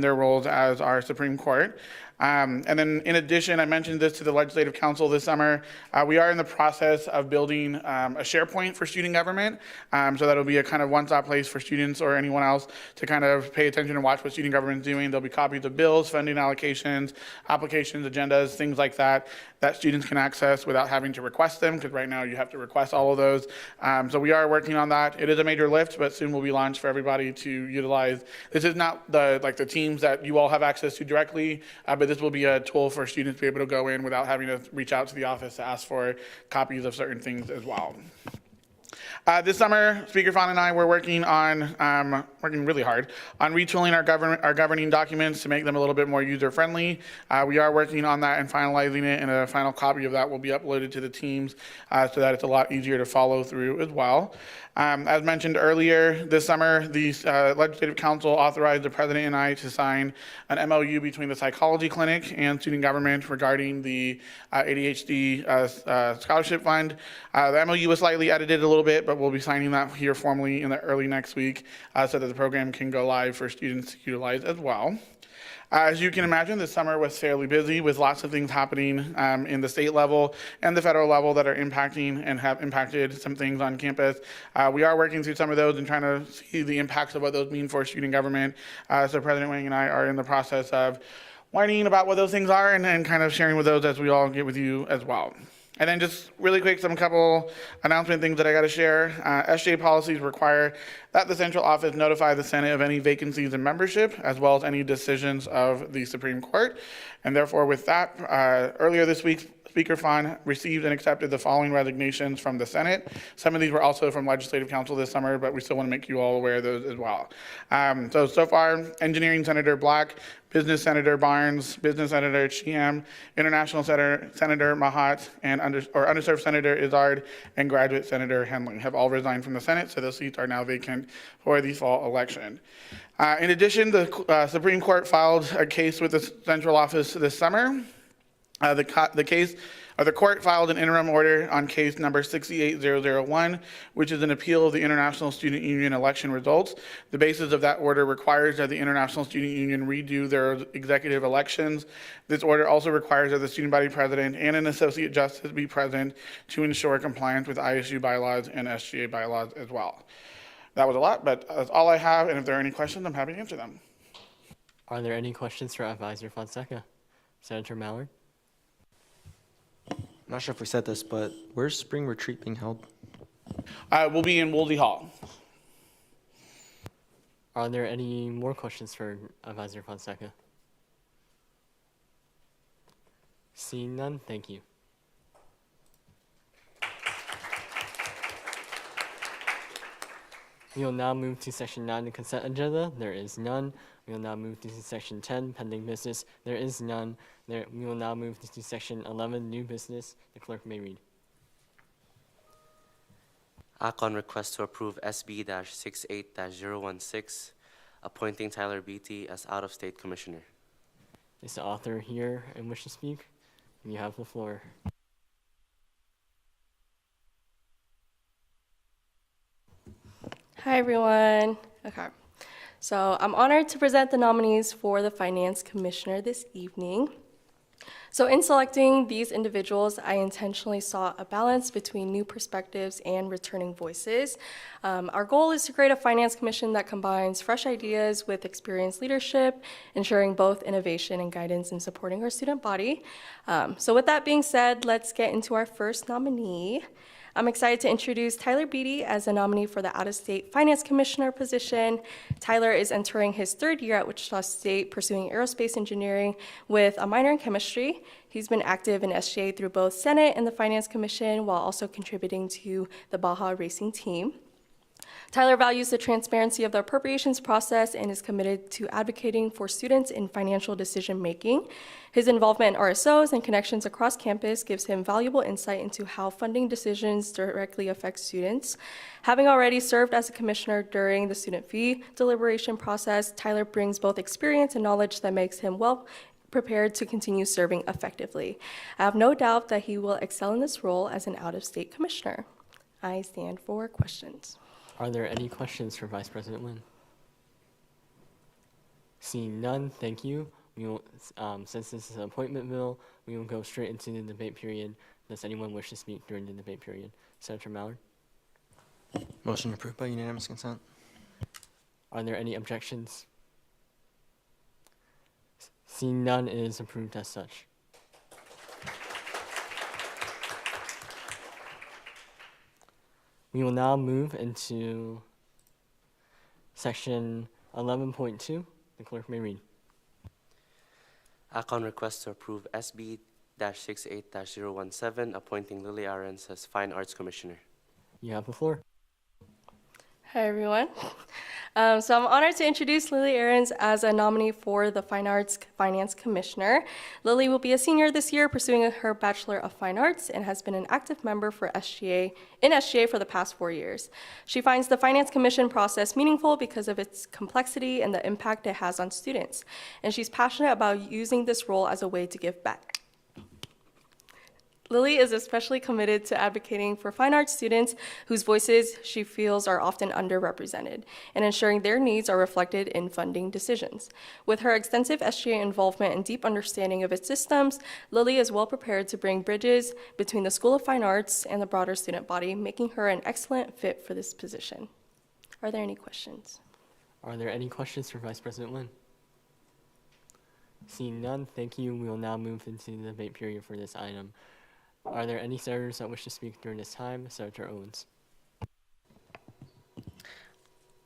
their roles as our Supreme Court. And then in addition, I mentioned this to the Legislative Council this summer, we are in the process of building a SharePoint for student government. So that'll be a kind of one-stop place for students or anyone else to kind of pay attention and watch what student government is doing. There'll be copies of bills, funding allocations, applications, agendas, things like that students can access without having to request them, because right now you have to request all of those. So we are working on that. It is a major lift, but soon will be launched for everybody to utilize. This is not the teams that you all have access to directly, but this will be a tool for students to be able to go in without having to reach out to the office to ask for copies of certain things as well. This summer, Speaker Fawn and I were working really hard on retooling our governing documents to make them a little bit more user-friendly. We are working on that and finalizing it, and a final copy of that will be uploaded to the teams so that it's a lot easier to follow through as well. As mentioned earlier, this summer, the Legislative Council authorized the President and I to sign an MOU between the Psychology Clinic and Student Government regarding the ADHD Scholarship Fund. The MOU was slightly edited a little bit, but we'll be signing that here formally in the early next week so that the program can go live for students to utilize as well. As you can imagine, this summer was fairly busy with lots of things happening in the state level and the federal level that are impacting and have impacted some things on campus. We are working through some of those and trying to see the impacts of what those mean for student government. So President Wang and I are in the process of learning about what those things are and kind of sharing with those as we all get with you as well. And then just really quick, some couple announcement things that I got to share. SJ policies require that the central office notify the Senate of any vacancies in membership, as well as any decisions of the Supreme Court. And therefore, with that, earlier this week, Speaker Fawn received and accepted the following resignations from the Senate. Some of these were also from Legislative Council this summer, but we still want to make you all aware of those as well. So far, Engineering Senator Black, Business Senator Barnes, Business Senator Chiam, International Senator Mahat, and Underserved Senator Izzard, and Graduate Senator Henley have all resigned from the Senate, so those seats are now vacant for the fall election. In addition, the Supreme Court filed a case with the central office this summer. The court filed an interim order on case number 68001, which is an appeal of the International Student Union election results. The basis of that order requires that the International Student Union redo their executive elections. This order also requires that the student body president and an associate justice be present to ensure compliance with ISU bylaws and SGA bylaws as well. That was a lot, but that's all I have, and if there are any questions, I'm happy to answer them. Are there any questions for Advisor Fonseca? Senator Mallard? I'm not sure if we said this, but where's spring retreat being held? We'll be in Woolsey Hall. Are there any more questions for Advisor Fonseca? Seeing none, thank you. We will now move to section 9, the consent agenda. There is none. We will now move to section 10, pending business. There is none. We will now move to section 11, new business. The clerk may read. Act on request to approve SB-68-016, appointing Tyler Beatty as out-of-state commissioner. Is the author here and wish to speak? You have the floor. Hi, everyone. Okay. So I'm honored to present the nominees for the Finance Commissioner this evening. So in selecting these individuals, I intentionally sought a balance between new perspectives and returning voices. Our goal is to create a finance commission that combines fresh ideas with experienced leadership, ensuring both innovation and guidance in supporting our student body. So with that being said, let's get into our first nominee. I'm excited to introduce Tyler Beatty as a nominee for the out-of-state finance commissioner position. Tyler is entering his third year at Wichita State, pursuing aerospace engineering with a minor in chemistry. He's been active in SGA through both Senate and the Finance Commission, while also contributing to the Baja Racing team. Tyler values the transparency of the appropriations process and is committed to advocating for students in financial decision-making. His involvement in RSOs and connections across campus gives him valuable insight into how funding decisions directly affect students. Having already served as a commissioner during the student fee deliberation process, Tyler brings both experience and knowledge that makes him well prepared to continue serving effectively. I have no doubt that he will excel in this role as an out-of-state commissioner. I stand for questions. Are there any questions for Vice President Nguyen? Seeing none, thank you. Since this is an appointment bill, we will go straight into the debate period. Does anyone wish to speak during the debate period? Senator Mallard? Motion approved by unanimous consent. Are there any objections? Seeing none, it is approved as such. We will now move into section 11.2. The clerk may read. Act on request to approve SB-68-017, appointing Lily Ahrens as Fine Arts Commissioner. You have the floor. Hi, everyone. So I'm honored to introduce Lily Ahrens as a nominee for the Fine Arts Finance Commissioner. Lily will be a senior this year pursuing her Bachelor of Fine Arts and has been an active member for SGA for the past 4 years. She finds the Finance Commission process meaningful because of its complexity and the impact it has on students. And she's passionate about using this role as a way to give back. Lily is especially committed to advocating for fine arts students whose voices she feels are often underrepresented and ensuring their needs are reflected in funding decisions. With her extensive SGA involvement and deep understanding of its systems, Lily is well prepared to bring bridges between the School of Fine Arts and the broader student body, making her an excellent fit for this position. Are there any questions? Are there any questions for Vice President Lin? Seeing none, thank you. We will now move into the debate period for this item. Are there any senators that wish to speak during this time? Senator Owens.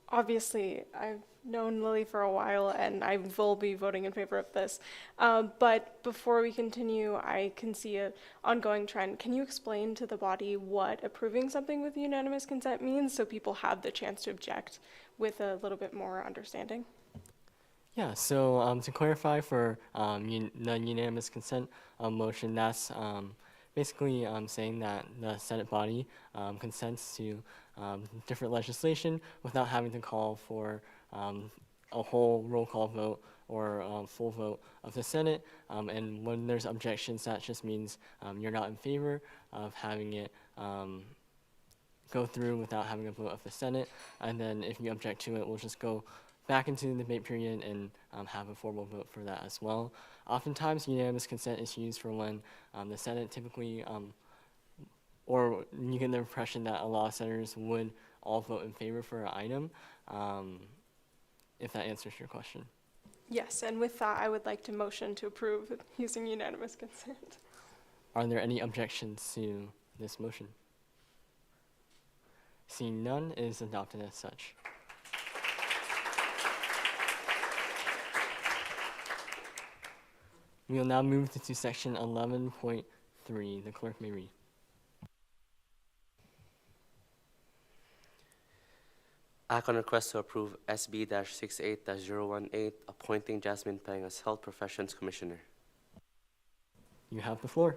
Obviously, I've known Lily for a while, and I will be voting in favor of this. But before we continue, I can see an ongoing trend. Can you explain to the body what approving something with unanimous consent means so people have the chance to object with a little bit more understanding? Yeah, so to clarify for the unanimous consent motion, that's basically saying that the Senate body consents to different legislation without having to call for a whole roll call vote or full vote of the Senate. And when there's objections, that just means you're not in favor of having it go through without having a vote of the Senate. And then if you object to it, we'll just go back into the debate period and have a formal vote for that as well. Oftentimes, unanimous consent is used for when the Senate typically, or you get the impression that a lot of senators would all vote in favor for an item, if that answers your question. Yes, and with that, I would like to motion to approve using unanimous consent. Are there any objections to this motion? Seeing none, it is adopted as such. We will now move to section 11.3. The clerk may read. Act on request to approve SB-68-018, appointing Jasmine Peng as Health Professions Commissioner. You have the floor.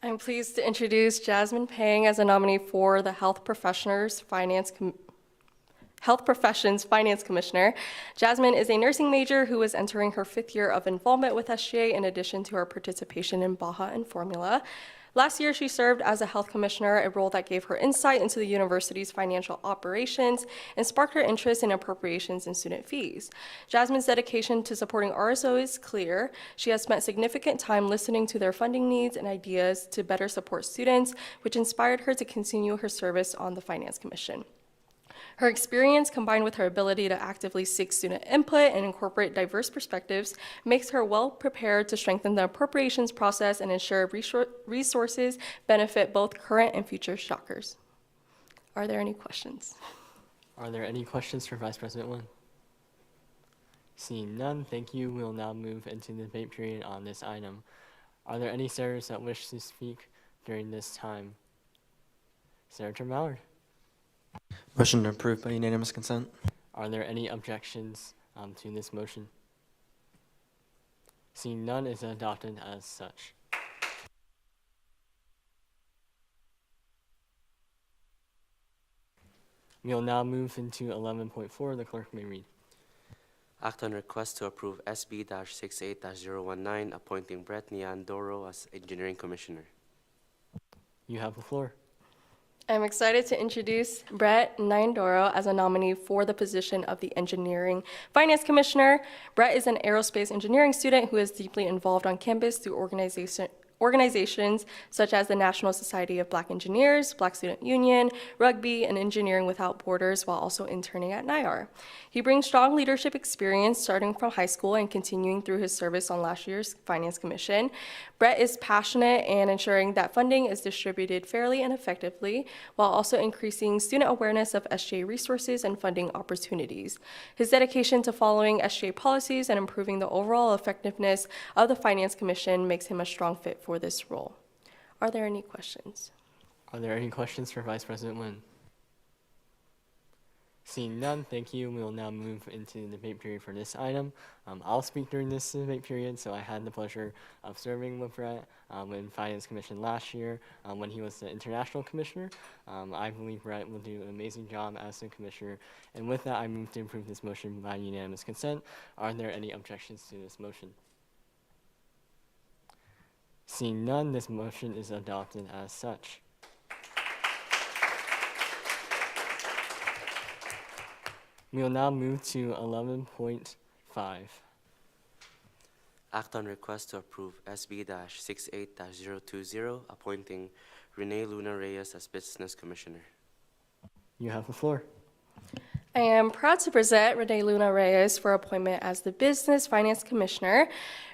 I'm pleased to introduce Jasmine Peng as a nominee for the Health Professions Finance Commissioner. Jasmine is a nursing major who is entering her 5th year of involvement with SGA in addition to her participation in Baja and Formula. Last year, she served as a health commissioner, a role that gave her insight into the university's financial operations and sparked her interest in appropriations and student fees. Jasmine's dedication to supporting RSO is clear. She has spent significant time listening to their funding needs and ideas to better support students, which inspired her to continue her service on the Finance Commission. Her experience, combined with her ability to actively seek student input and incorporate diverse perspectives, makes her well prepared to strengthen the appropriations process and ensure resources benefit both current and future shockers. Are there any questions? Are there any questions for Vice President Lin? Seeing none, thank you. We will now move into the debate period on this item. Are there any senators that wish to speak during this time? Senator Mallard. Motion approved by unanimous consent. Are there any objections to this motion? Seeing none, is adopted as such. We will now move into 11.4. The clerk may read. Act on request to approve SB-68-019, appointing Brett Niandoro as Engineering Commissioner. You have the floor. I'm excited to introduce Brett Nindoro as a nominee for the position of the Engineering Finance Commissioner. Brett is an aerospace engineering student who is deeply involved on campus through organizations such as the National Society of Black Engineers, Black Student Union, rugby, and Engineering Without Borders, while also interning at NIAR. He brings strong leadership experience starting from high school and continuing through his service on last year's Finance Commission. Brett is passionate in ensuring that funding is distributed fairly and effectively, while also increasing student awareness of SJ resources and funding opportunities. His dedication to following SJ policies and improving the overall effectiveness of the Finance Commission makes him a strong fit for this role. Are there any questions? Are there any questions for Vice President Nguyen? Seeing none, thank you. We will now move into the debate period for this item. I'll speak during this debate period, so I had the pleasure of serving with Brett in Finance Commission last year when he was the International Commissioner. I believe Brett will do an amazing job as the Commissioner, and with that, I move to approve this motion by unanimous consent. Are there any objections to this motion? Seeing none, this motion is adopted as such. We will now move to 11.5. Act on request to approve SB-68-020, appointing Renee Luna Reyes as Business Commissioner. You have the floor. I am proud to present Renee Luna Reyes for appointment as the Business Finance Commissioner.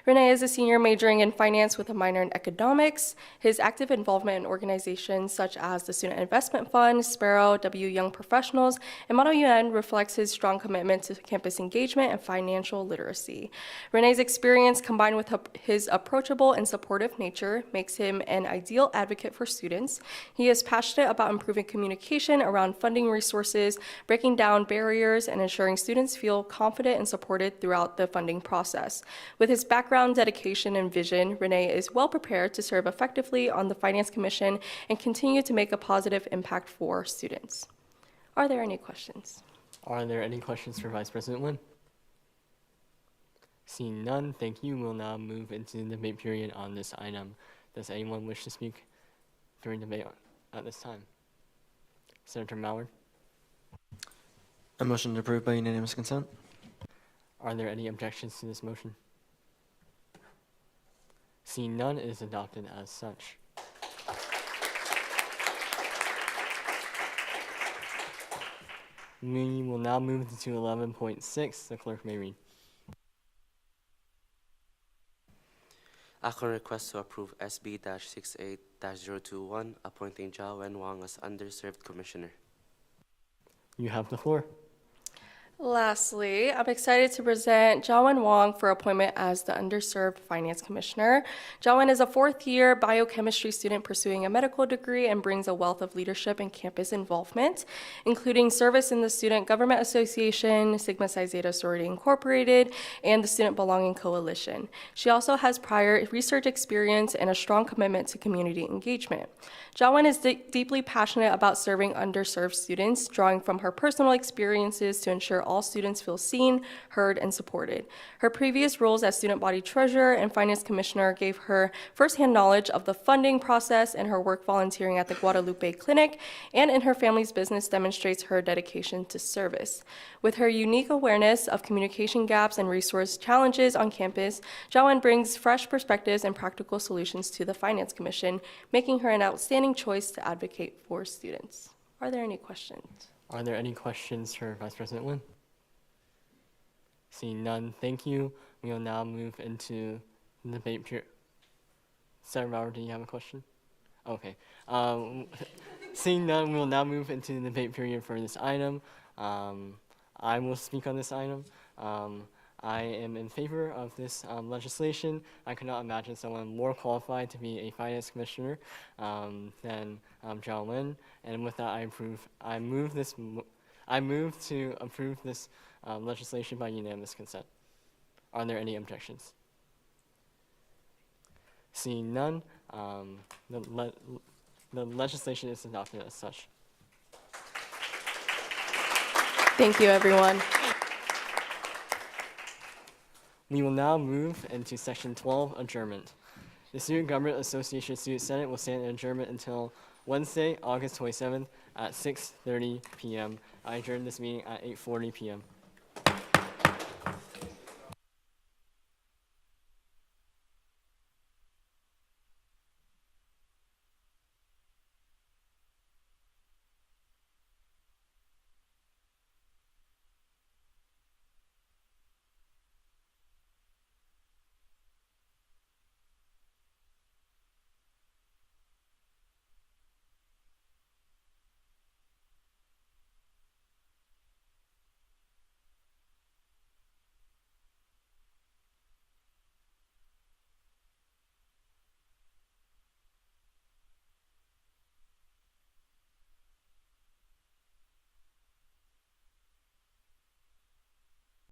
Renee is a senior majoring in finance with a minor in economics. His active involvement in organizations such as the Student Investment Fund, Sparrow, W Young Professionals, and Model UN reflects his strong commitment to campus engagement and financial literacy. Renee's experience combined with his approachable and supportive nature makes him an ideal advocate for students. He is passionate about improving communication around funding resources, breaking down barriers, and ensuring students feel confident and supported throughout the funding process. With his background, dedication, and vision, Renee is well prepared to serve effectively on the Finance Commission and continue to make a positive impact for students. Are there any questions? Are there any questions for Vice President Nguyen? Seeing none, thank you. We'll now move into the debate period on this item. Does anyone wish to speak during debate at this time? Senator Mallard? A motion to approve by unanimous consent. Are there any objections to this motion? Seeing none, it is adopted as such. We will now move to 11.6. The clerk may read. Act on request to approve SB-68-021, appointing Jiawen Wang as Underserved Commissioner. You have the floor. Lastly, I'm excited to present Jiawen Wang for appointment as the Underserved Finance Commissioner. Jiawen is a fourth-year biochemistry student pursuing a medical degree and brings a wealth of leadership and campus involvement, including service in the Student Government Association, Sigma Psi Zeta Sorority Incorporated, and the Student Belonging Coalition. She also has prior research experience and a strong commitment to community engagement. Jiawen is deeply passionate about serving underserved students, drawing from her personal experiences to ensure all students feel seen, heard, and supported. Her previous roles as student body treasurer and finance commissioner gave her firsthand knowledge of the funding process, and her work volunteering at the Guadalupe Clinic and in her family's business demonstrates her dedication to service. With her unique awareness of communication gaps and resource challenges on campus, Jiawen brings fresh perspectives and practical solutions to the Finance Commission, making her an outstanding choice to advocate for students. Are there any questions? Are there any questions for Vice President Nguyen? Seeing none, thank you. We will now move into the debate period. Senator Bauer, do you have a question? Okay. Seeing none, we will now move into the debate period for this item. I will speak on this item. I am in favor of this legislation. I could not imagine someone more qualified to be a finance commissioner than Jiawen. And with that, I move to approve this legislation by unanimous consent. Are there any objections? Seeing none, the legislation is adopted as such. Thank you, everyone. We will now move into Section 12, adjournment. The Student Government Association Student Senate will stand in adjournment until Wednesday, August 27th at 6:30 p.m. I adjourn this meeting at 8:40 p.m.